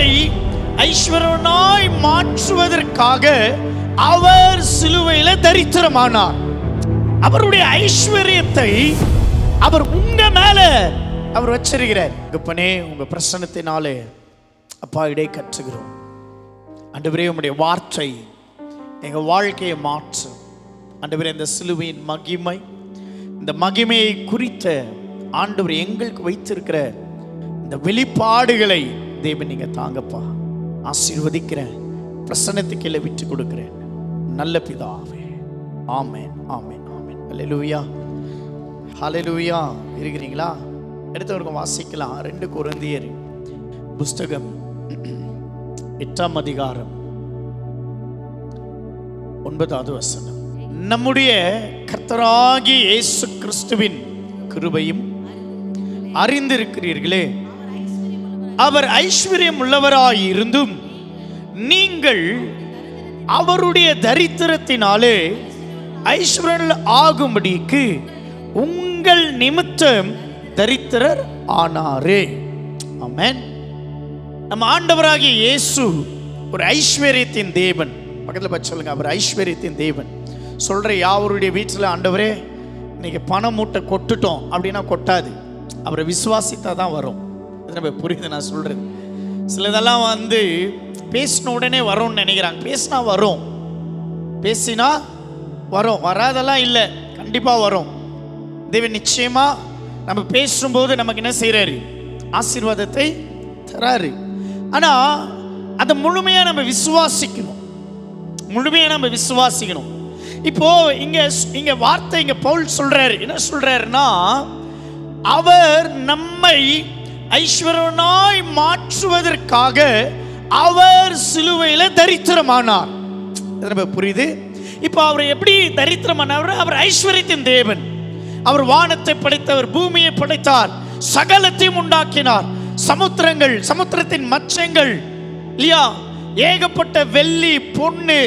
நம்மை ஐஸ்வர்யனாய் மாற்றுவதற்காக அவர் சிலுவையில தரித்திரமானார். அவருடைய ஐஸ்வர்யத்தை அவர் உங்க மேல அவர் வச்சிருக்கிறார். தகப்பனே, உங்க பிரசன்னத்தினாலே அப்பா இடை கற்றுகிறோம். ஆண்டவரே, உம்முடைய வார்த்தை எங்க வாழ்க்கையை மாற்றும். ஆண்டவரே, இந்த சிலுவையின் மகிமை, இந்த மகிமையை குறித்த ஆண்டவர் எங்களுக்கு வைத்திருக்கிற இந்த வெளிப்பாடுகளை தேவன் நீங்க தாங்கப்பா. ஆசீர்வதிக்கிறேன், பிரசன்னத்துக்கு கீழே விட்டு கொடுக்கிறேன். நல்ல பிதாவே, ஆமென், ஆமென், ஆமென். ஹல்லேலூயா, ஹல்லேலூயா. இருக்கிறீங்களா? எடுத்தவருக்கும் வாசிக்கலாம். 2 கொரிந்தியர் புஸ்தகம் 8ஆம் அதிகாரம் 9வது வசனம். நம்முடைய கர்த்தராகிய இயேசு கிறிஸ்துவின் கிருபையும் அறிந்திருக்கிறீர்களே, அவர் ஐஸ்வர்யம் உள்ளவராயிருந்தும் நீங்கள் அவருடைய தரித்திரத்தினாலே ஐஸ்வர்யல் ஆகும்படிக்கு உங்கள் நிமித்தம் தரித்திரர் ஆனாரே. ஆமென். நம்ம ஆண்டவராகிய இயேசு ஒரு ஐஸ்வர்யத்தின் தேவன். பக்கத்தில் பார்த்து சொல்லுங்க, அவர் ஐஸ்வர்யத்தின் தேவன். சொல்ற யாவருடைய வீட்டில் ஆண்டவரே இன்னைக்கு பணம் மூட்டை கொட்டுட்டோம் அப்படின்னா கொட்டாது. அவரை விசுவாசித்தா தான் வரும். புரியுது நான் சொல்றது? சிலதெல்லாம் வந்து பேசின உடனே வரும்னு நினைக்கிறாங்க. பேசினா வரும், பேசினா வரும், வராதெல்லாம் இல்லை, கண்டிப்பா வரும். தேவன் நிச்சயமா நம்ம பேசும்போது நமக்கு என்ன செய்யறாரு? ஆசீர்வாதத்தை தராரு. ஆனா அதை முழுமையா நம்ம விசுவாசிக்கணும், முழுமையா நம்ம விசுவாசிக்கணும். இப்போ இங்க வார்த்தை இங்க பவுல் சொல்றாரு. என்ன சொல்றாருன்னா, அவர் நம்மை ஐஸ்வர்யனாய் மாற்றுவதற்காக அவர் சிலுவையில தரித்திரமானார். புரியுது? இப்போ அவர் எப்படி தரித்திரமானார்? அவர் ஐஸ்வர்யத்தின் தேவன். அவர் வானத்தை படைத்தவர், பூமியை படைத்தார், சகலத்தையும் உண்டாக்கினார். சமுத்திரங்கள், சமுத்திரத்தின் மச்சங்கள் இல்லையா, ஏகப்பட்ட வெள்ளி பொன்னு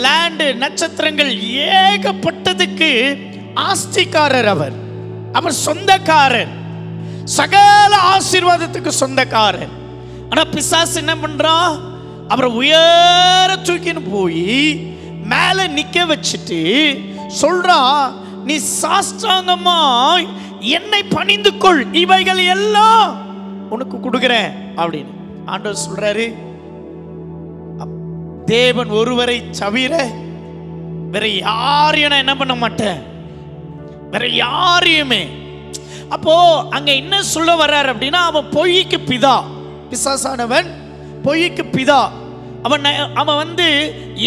லேண்டு நட்சத்திரங்கள், ஏகப்பட்டதுக்கு ஆஸ்திகாரர் அவர். அவர் சொந்தக்காரர், சகல ஆசீர்வாதத்துக்கு சொந்தக்காரர். ஆனா பிசாசு என்ன பண்றான்? அவரை உயர தூக்கின்னு போய் மேல நிக்க வச்சுட்டு சொல்றான், நீ சாஷ்டாங்கமாய் என்னை பணிந்து கொள், இவைகள் எல்லாம் உனக்கு கொடுக்கிறேன் அப்படின்னு ஆண்டவர் சொல்றாரு. தேவன் ஒருவரை தவிர வேற யாரையும் நான் என்ன பண்ண மாட்டேன், வேற யாரையுமே. அப்போ அங்க என்ன சொல்ல வர்றாரு அப்படின்னா, அவன் பொய்க்கு பிதா, பிசாசானவன் பொய்க்கு பிதா. அவன் வந்து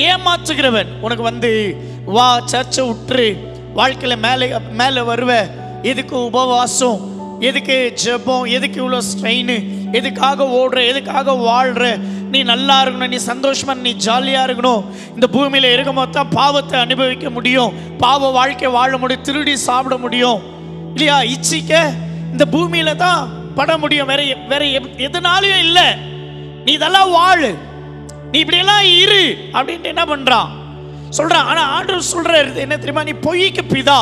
ஏமாற்றுகிறவன். உனக்கு வந்து வா சர்ச்சை விட்டுரு, வாழ்க்கையில மேலே வருவ, எதுக்கு உபவாசம், எதுக்கு ஜெபம், எதுக்கு இவ்வளோ ஸ்ட்ரெயின், எதுக்காக ஓடுற, எதுக்காக வாழ்ற, நீ நல்லா இருக்கணும், நீ சந்தோஷமா, நீ ஜாலியா இருக்கணும், இந்த பூமியில இருக்கும்போது தான் பாவத்தை அனுபவிக்க முடியும், பாவ வாழ்க்கை வாழ முடியும், திருடி சாப்பிட முடியும் இல்லையா, இச்சிக்க இந்த பூமியில தான் பட முடியும், வேற எதுனாலையும் இல்லை, நீ இதெல்லாம் வாழு, நீ இப்படியெல்லாம் இரு அப்படின்ட்டு என்ன பண்றான் சொல்றான். ஆனா ஆண்டவர் சொல்றாரு என்ன தெரியுமா? நீ பொய்க்கு பிதா.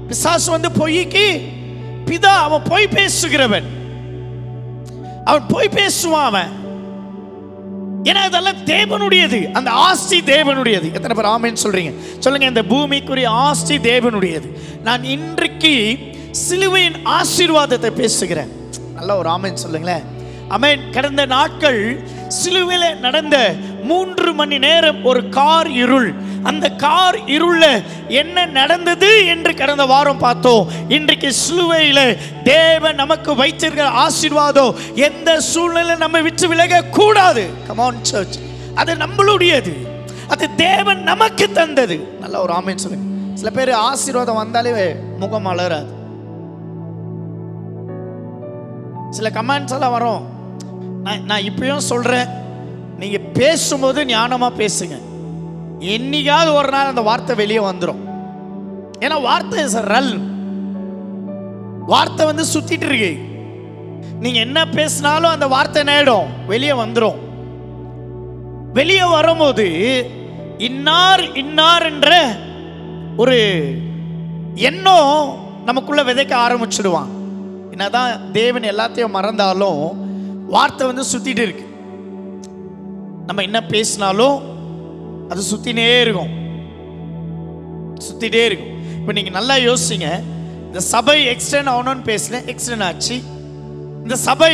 பிசாசு வந்து பொய்க்கு பிதா. அவன் பொய் பேசுகிறவன், அவன் பொய் பேசுவான் அவன். ஏன்னா அதெல்லாம் தேவனுடையது, அந்த ஆஸ்தி தேவனுடையது. எத்தனை பேர் ஆமென் சொல்றீங்க? சொல்லுங்க. இந்த பூமிக்குரிய ஆஸ்தி தேவனுடையது. நான் இன்றைக்கு சிலுவையின் ஆசீர்வாதத்தை பேசுகிறேன். நல்லா ஒரு ஆமென் சொல்லுங்களேன். ஆமென். கடந்த நாட்கள் சிலுவையில் நடந்த 3 மணி நேரம் ஒரு கார் இருள். அந்த கார் இருள என்ன நடந்தது என்று கடந்த வாரம் பார்த்தோம். இன்றைக்கு சிலுவையில தேவன் நமக்கு வைத்திருக்கிற ஆசீர்வாதம் எந்த சூழ்நிலை நம்ம விட்டு விலக கூடாது. கம் ஆன் சர்ச், அது நம்மளுடையது, அது தேவன் நமக்கு தந்தது. நல்ல ஒரு ஆமென் சொல்லுங்க. சில பேர் ஆசீர்வாதம் வந்தாலே முகம் அலராது. சில கமெண்ட்ஸ் எல்லாம் வரும். நான் இப்பயும் சொல்றேன், நீங்க பேசும்போது ஞானமா பேசுங்க. என்னைக்காவது ஒரு நாள் அந்த வார்த்தை வெளியே வந்துடும். ஏன்னா வார்த்தை இஸ் a realm. வார்த்தை வந்து சுத்திட்டு இருக்கு. நீங்க என்ன பேசினாலும் அந்த வார்த்தை நேடும் வெளியே வந்துடும். வெளியே வரும்போது இன்னார் இன்னார் என்ற ஒரு எண்ணம் நமக்குள்ள விதைக்க ஆரம்பிச்சிடுவான். என்னதான் தேவன் எல்லாத்தையும் மறந்தாலும் வார்த்தை வந்து சுத்திட்டு இருக்கு. நம்ம என்ன பேசினாலும் அது சுத்தினே இருக்கும், சுத்திட்டே இருக்கும். இப்போ நீங்க நல்லா யோசிங்க, இந்த சபை எக்ஸ்டெண்ட் ஆகணும்னு பேசினேன், எக்ஸ்டெண்ட் ஆச்சு. இந்த சபை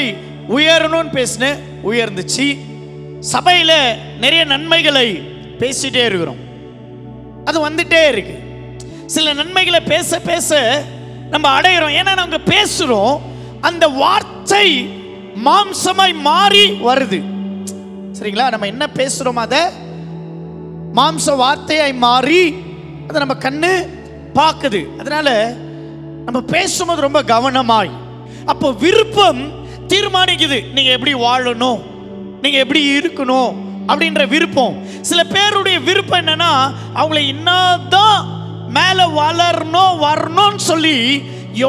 உயரணும்னு பேசினேன், உயர்ந்துச்சு. சபையில நிறைய நன்மைகளை பேசிட்டே இருக்கிறோம், அது வந்துட்டே இருக்கு. சில நன்மைகளை பேச பேச நம்ம அடையிறோம். ஏன்னா நாங்க பேசுறோம், அந்த வார்த்தை மாம்சமாய் மாறி வருது. சரிங்களா? நம்ம என்ன பேசுறோம் அதை மாம்ச வார்த்தையாய் மாறி அதை நம்ம கண்ணு பார்க்குது. அதனால நம்ம பேசும்போது ரொம்ப கவனமாய். அப்போ விருப்பம் தீர்மானிக்குது நீங்க எப்படி வாழணும், நீங்க எப்படி இருக்கணும் அப்படின்ற விருப்பம். சில பேருடைய விருப்பம் என்னன்னா, அவங்களை என்னதான் மேல வளரணும் வரணும்னு சொல்லி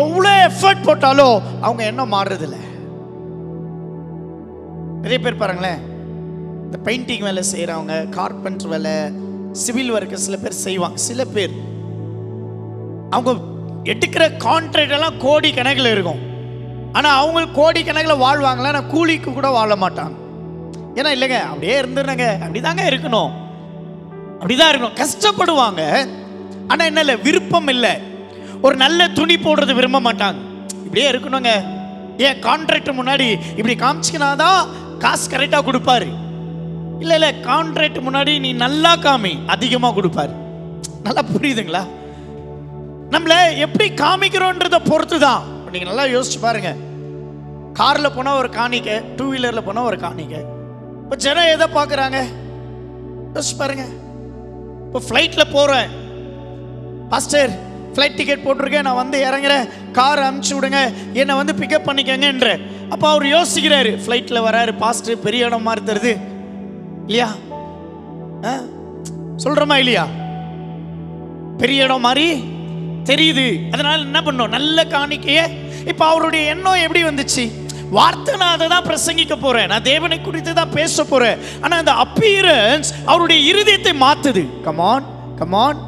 எவ்வளோ எஃபர்ட் போட்டாலும் அவங்க என்ன மாறுறதில்ல. நிறைய பேர் பாருங்களேன், இந்த பெயிண்டிங் வேலை செய்கிறவங்க, கார்பெண்டர் வேலை, சிவில் ஒர்க்கு சில பேர் செய்வாங்க. சில பேர் அவங்க எடுக்கிற கான்ட்ராக்ட் எல்லாம் கோடி கணக்கில் இருக்கும். ஆனால் அவங்க கோடி கணக்கில் வாழ்வாங்களா, ஆனால் கூலிக்கு கூட வாழ மாட்டாங்க. ஏன்னா இல்லைங்க, அப்படியே இருந்துருங்க, அப்படிதாங்க இருக்கணும், அப்படிதான் இருக்கணும், கஷ்டப்படுவாங்க. ஆனால் என்ன இல்லை, விருப்பம் இல்லை. ஒரு நல்ல துணி போடுறது விரும்ப மாட்டாங்க, இப்படியே இருக்கணுங்க. ஏன் கான்ட்ராக்ட் முன்னாடி இப்படி காமிச்சிக்கினாதான் காசு கரெக்டாக கொடுப்பாரு. இல்லை இல்லை, கான்ட்ராக்ட் முன்னாடி நீ நல்லா காமி, அதிகமாக கொடுப்பாரு. நல்லா புரியுதுங்களா? நம்மள எப்படி காமிக்கிறோன்றத பொறுத்து தான். நீங்க நல்லா யோசிச்சு பாருங்க, கார்ல போனா ஒரு காணிக்கை, டூ வீலர்ல போனா ஒரு காணிக்கை. இப்போ ஜனம் எதை பார்க்குறாங்க யோசிச்சு பாருங்க. இப்போ ஃப்ளைட்ல போறேன், பாஸ்டர் ஃப்ளைட் டிக்கெட் போட்டிருக்கேன், நான் வந்து இறங்குறேன், கார் அனுப்பிச்சு விடுங்க, என்னை வந்து பிக்கப் பண்ணிக்கங்கன்ற. அப்போ அவர் யோசிக்கிறாரு, ஃப்ளைட்ல வராரு, பாஸ்டர் பெரிய இடம் மாதிரி தருது இல்லையா, சொல்றோமா இல்லையா, பெரிய இடம் மாதிரி தெரியுது. அதனால என்ன பண்ணோம், நல்ல காணிக்கைய. இப்ப அவருடைய எண்ணம் எப்படி வந்துச்சு, வார்த்தை நான் அதை தான் பிரசங்கிக்க போறேன், நான் தேவனை குறித்து தான் பேச போறேன். ஆனா அந்த அப்பியரன்ஸ் அவருடைய இருதயத்தை மாத்துது. கமான் கமான்,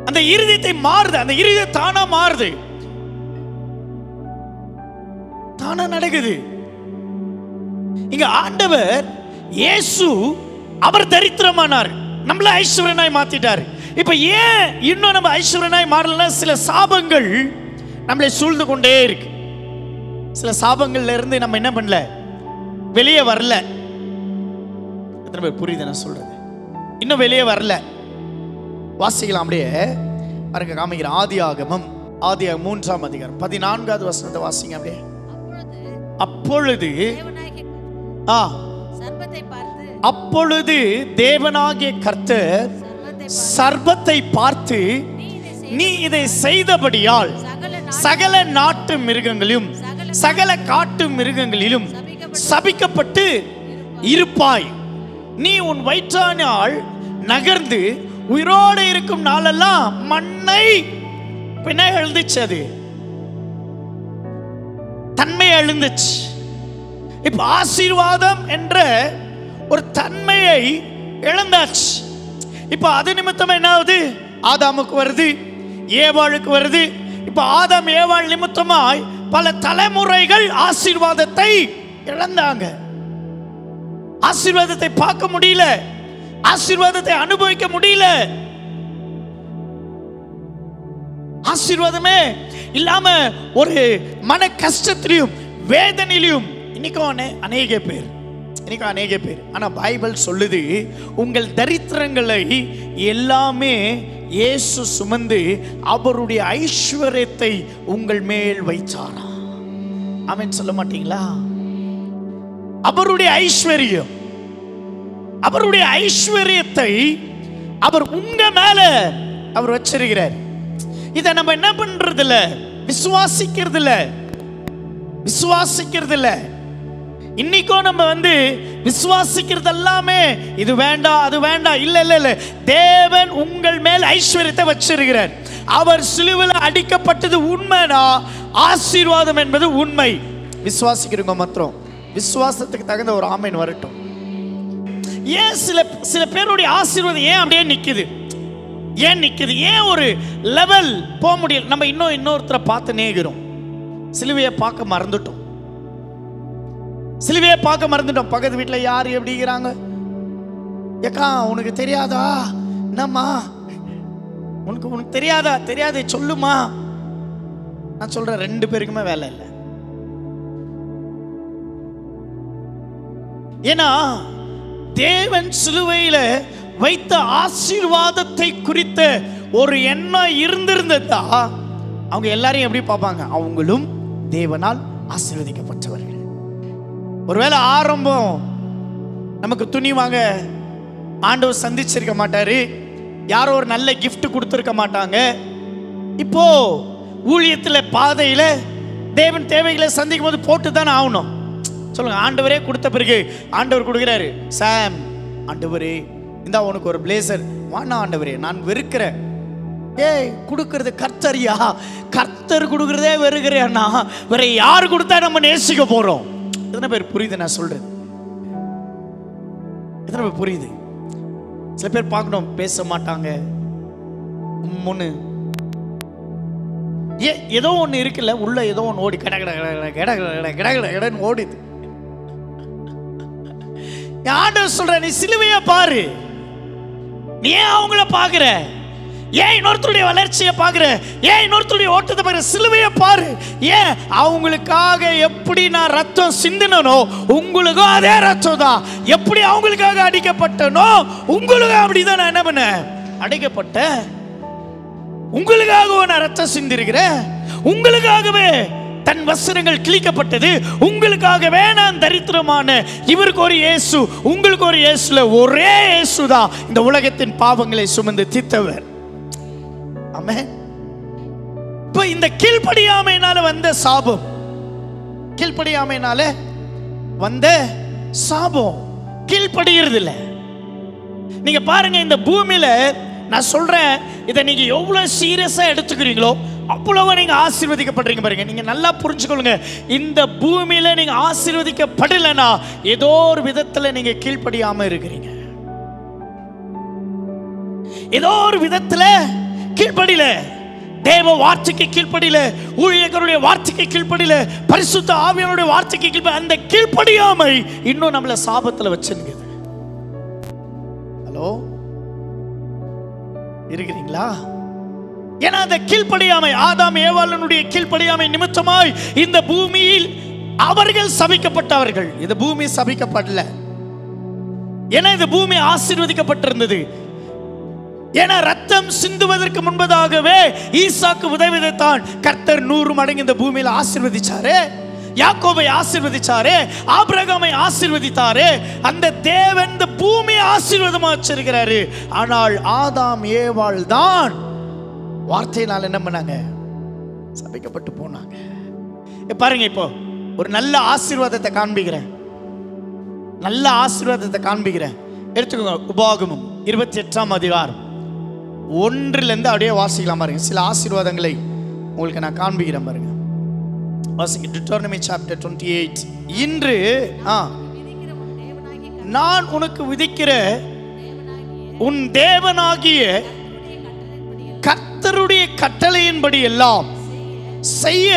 அந்த இருதயத்தை மாறுது, அந்த இருதயம் தானா மாறுது, தானா நடக்குது. இங்க ஆண்டவர் இயேசு அவர் தரித்திரமானார், நம்மள ஐஸ்வர்யனாய் மாத்திட்டார். இப்ப ஏன் இன்னும் நம்ம ஐஸ்வர்யனாய் மாறலன்னா, சில சாபங்கள் நம்மளை சூழ்ந்து கொண்டே இருக்கு. சில சாபங்கள்ல இருந்து நம்ம என்ன பண்ணல, வெளியே வரல. புரியுது நான் சொல்றது? இன்னும் வெளியே வரல. வாசிக்கலாம் அப்படியே பாருங்க, காமிக்கிற ஆதியாகமம் 3ஆம் அதிகாரம் 14வது வசனத்தை வாசிங்க அப்படியே. அப்பொழுது அப்பொழுது தேவனாகிய கர்த்தர் சர்ப்பத்தை பார்த்து, நீ இதை செய்தபடியால் சகல நாட்டு மிருகங்களிலும் சகல காட்டு மிருகங்களிலும் சபிக்கப்பட்டு இருப்பாய். நீ உன் வயிற்றானால் நகர்ந்து உயிரோடு இருக்கும் நாளெல்லாம் மண்ணை பின்ன எழுந்துச்சு, அது தன்மை எழுந்துச்சு. இப்ப ஆசீர்வாதம் என்ற ஒரு தன்மையை இழந்தாச்சு. இப்ப அது நிமித்தம் என்ன ஆகுது, ஆதாமுக்கு வருது, ஏவாளுக்கு வருது. இப்ப ஆதாம் ஏவாள் நிமித்தமாய் பல தலைமுறைகள் ஆசீர்வாதத்தை இழந்தாங்க. ஆசீர்வாதத்தை பார்க்க முடியல, ஆசீர்வாதத்தை அனுபவிக்க முடியல, ஆசீர்வாதமே இல்லாம ஒரு மன கஷ்டத்திலையும் வேதனையிலும் இன்னைக்கும் அநேக பேர். ஆனா பைபிள் சொல்லுது, உங்கள் தரித்திரங்களை எல்லாமே இயேசு சுமந்து அவருடைய ஐஸ்வர்யத்தை உங்கள் மேல் வைத்தாரா. ஆமென் சொல்ல மாட்டீங்களா? அவருடைய ஐஸ்வர்யம், அவருடைய ஐஸ்வர்யத்தை அவர் உங்க மேல அவர் வச்சிருக்கிறார். இதை நம்ம என்ன பண்றது இல்ல, விசுவாசிக்கிறது இல்ல. இன்னைக்கும் நம்ம வந்து விசுவாசிக்கிறது எல்லாமே இது வேண்டாம் அது வேண்டாம், இல்ல. தேவன் உங்கள் மேல் ஐஸ்வர்யத்தை வச்சிருக்கிறார். அவர் சிலுவையில் அடிக்கப்பட்டது உண்மைனா ஆசீர்வாதம் என்பது உண்மை. விசுவாசிக்கிறவங்க மாத்திரம் விசுவாசத்துக்கு தகுந்த ஒரு ஆமென் வரட்டும். ஏன் சில பேருடைய ஆசீர்வாதம் ஏன் அப்படியே நிக்குது, ஏன் ஒரு லெவல் போக முடியல? நம்ம இன்னொருத்தரை பார்த்து நேகிறோம், சிலுவையை பார்க்க மறந்துட்டோம். சிலுவையை பார்க்க மறந்துட்டோம். பக்கத்து வீட்டில் யார் எப்படிங்கிறாங்க, ஏக்கா உனக்கு தெரியாதா, என்னம்மா உனக்கு தெரியாதா, தெரியாது சொல்லுமா. நான் சொல்றேன், 2 பேருக்குமே வேலை இல்லை. ஏன்னா தேவன் சிலுவையில வைத்த ஆசீர்வாதத்தை குறித்த ஒரு எண்ணம் இருந்திருந்ததா அவங்க எல்லாரையும் எப்படி பார்ப்பாங்க, அவங்களும் தேவனால் ஆசீர்வதிக்கப்பட்டவர்கள். ஒருவேளை ஆரம்பம் நமக்கு துணி வாங்க ஆண்டவர் சந்திச்சிருக்க மாட்டாரு, யாரோ ஒரு நல்ல கிஃப்ட் கொடுத்துருக்க மாட்டாங்க. இப்போ ஊழியத்தில் பாதையில் தேவன் தேவைகளை சந்திக்கும் போது போட்டு தானே ஆகணும். சொல்லுங்க, ஆண்டவரே கொடுத்த பிறகு ஆண்டவர் கொடுக்குறாரு, சாம் ஆண்டவரே இந்த உனக்கு ஒரு பிளேசர் வானா ஆண்டவரே நான் வெறுக்கிறேன். ஏய் கொடுக்கறது கர்த்தரியா, கர்த்தர் கொடுக்கறதே வெறுக்கிறேன்னா வேற யாரு கொடுத்தா நம்ம நேசிக்க போறோம்? எத்தனை பேர் புரியுது நான் சொல்றது? எத்தனை பேர் புரியுது? சில பேர் பார்க்கணும் பேச மாட்டாங்க, ஏதோ ஒன்று இருக்குல்ல, உள்ள ஏதோ ஒன்று ஓடி கட கட கட கட கட கட கட கடன்னு ஓடிது. ஆண்டவர் சொல்ற, நீ சிலுவையை பாரு, நீ ஏன் அவங்கள பாக்குற, ஏன் இன்னொருத்தருடைய வளர்ச்சியை பாக்குற, ஏன் இன்னொருத்தருடைய ஓட்டத்தை பாக்குற, சிலுவையை பாரு. ஏன் அவங்களுக்காக எப்படி நான் ரத்தம் சிந்தினோ உங்களுக்கும் அதே ரத்தம் தான், எப்படி அவங்களுக்காக அடிக்கப்பட்டனோ உங்களுக்கும் அப்படிதான் நான் என்ன பண்ண அடிக்கப்பட்ட, உங்களுக்காக நான் ரத்தம் சிந்திருக்கிறேன், உங்களுக்காகவே தன் வஸ்திரங்கள் கிழிக்கப்பட்டது, உங்களுக்காகவே நான் தரித்திரமான இவருக்கு ஒரு இயேசு உங்களுக்கு ஒரு இயேசுல ஒரே இயேசு தான் இந்த உலகத்தின் பாவங்களை சுமந்து தீர்த்தவர். ஆமென். இப்ப இந்த கீழ்ப்படியாமையினால வந்த சாபம், கீழ்ப்படியாமையினால வந்த சாபம் கீழ்ப்படிகிறது இல்லை. நீங்க பாருங்க, இந்த பூமியில நான் சொல்றேன், இதை நீங்க எவ்வளவு சீரியஸா எடுத்துக்கிறீங்களோ அவ்வளவு நீங்க ஆசீர்வதிக்கப்படுறீங்க. பாருங்க, நீங்க நல்லா புரிஞ்சுக்கொள்ளுங்க, இந்த பூமியில நீங்க ஆசீர்வதிக்கப்படலைன்னா ஏதோ ஒரு விதத்துல நீங்க கீழ்ப்படியாம இருக்கிறீங்க, ஏதோ ஒரு விதத்துல கீழ்ப்படியில, தேவ வார்த்தைக்கு கீழ்ப்படியில, ஊழியர்களுடைய வார்த்தைக்கு கீழ்ப்படியில, பரிசுத்த ஆவியானுடைய வார்த்தைக்கு கீழ்ப்படி, அந்த கீழ்ப்படியாமை இன்னும் நம்மள சாபத்துல வச்சிருக்குது. ஹலோ, இருக்கிறீங்களா? ஏன்னா அந்த கீழ்ப்படியாமை, ஆதாம் ஏவாளனுடைய கீழ்ப்படியாமை நிமித்தமாய் இந்த பூமியில் அவர்கள் சபிக்கப்பட்டவர்கள். இந்த பூமி சபிக்கப்படல, ஏன்னா இந்த பூமி ஆசீர்வதிக்கப்பட்டிருந்தது. ஏன்னா ரத்தம் சிந்துவதற்கு முன்பதாகவே ஈசாக்கு விதைவிதைத்தான், கர்த்தர் 100 மடங்கு இந்த பூமியில ஆசீர்வதிச்சாரு, யாக்கோபை ஆசீர்வதிச்சாரு, ஆபிரகாமை ஆசீர்வதித்தாரு. அந்த தேவன் இந்த பூமியை ஆசீர்வாதமா வச்சிருக்கிறாரு. ஆனால் ஆதாம் ஏவாள் தான் வார்த்தையினால் என்ன பண்ணாங்க, சபிக்கப்பட்டு போனாங்க. பாருங்க, இப்போ ஒரு நல்ல ஆசீர்வாதத்தை காண்பிக்கிறேன், நல்ல ஆசீர்வாதத்தை காண்பிக்கிறேன். எடுத்துக்கோங்க, உபாகமம் 28ஆம் அதிகாரம் 1 அப்படியே வாசிக்கலாம் பாருங்க. சில ஆசீர்வாதங்களை உங்களுக்கு நான் காண்பிக்கிறேன் பாருங்க. வாசிங்க, Deuteronomy chapter 28. இன்று நான் உனக்கு விதிக்கிற உன் தேவனாகிய கர்த்தருடைய கட்டளையின்படி எல்லாம் செய்ய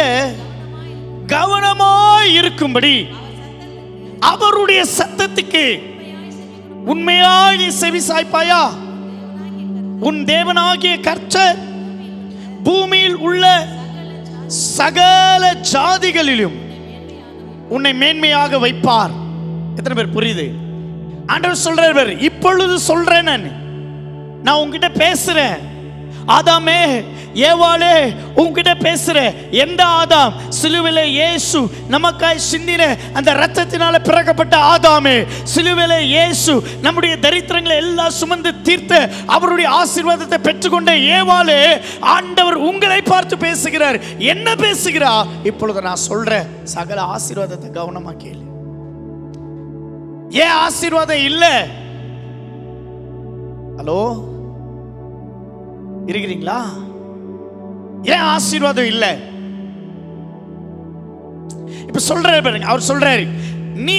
கவனமாய் இருக்கும்படி அவருடைய சத்தத்துக்கு உண்மையாய் நீ செவி சாய்ப்பாயா? உன் தேவனாகிய கர்த்தர் பூமியில் உள்ள சகல ஜாதிகளிலும் உன்னை மேன்மையாக வைப்பார். எத்தனை பேர் புரியுது? ஆண்டவர் சொல்றார், இப்பொழுது சொல்றேன், நான் உன்கிட்ட பேசுறேன். ஆதாமே ஏவாளே உன்கிட்ட பேசுறேன். எந்த ஆதாம்? சிலுவையில இயேசு நமக்காய் சிந்தின அந்த இரத்தத்தினால பிறக்கப்பட்ட ஆதாமே, சிலுவையில இயேசு நம்முடைய தரித்திரங்களை எல்லாம் சுமந்து தீர்த்த அவருடைய ஆசீர்வாதத்தை பெற்றுக்கொண்ட ஏவாளே, ஆண்டவர் உங்களை பார்த்து பேசுகிறார். என்ன பேசுகிறா? இப்பொழுது நான் சொல்றேன், சகல ஆசீர்வாதத்தை கவனமா கேளு. ஏன் ஆசீர்வாதம் இல்ல? ஹலோ, இருக்கிறீங்களா? ஏன் ஆசீர்வாதம் இல்ல? இப்ப சொல்றாரு பாருங்க, அவர் சொல்றாரு, நீ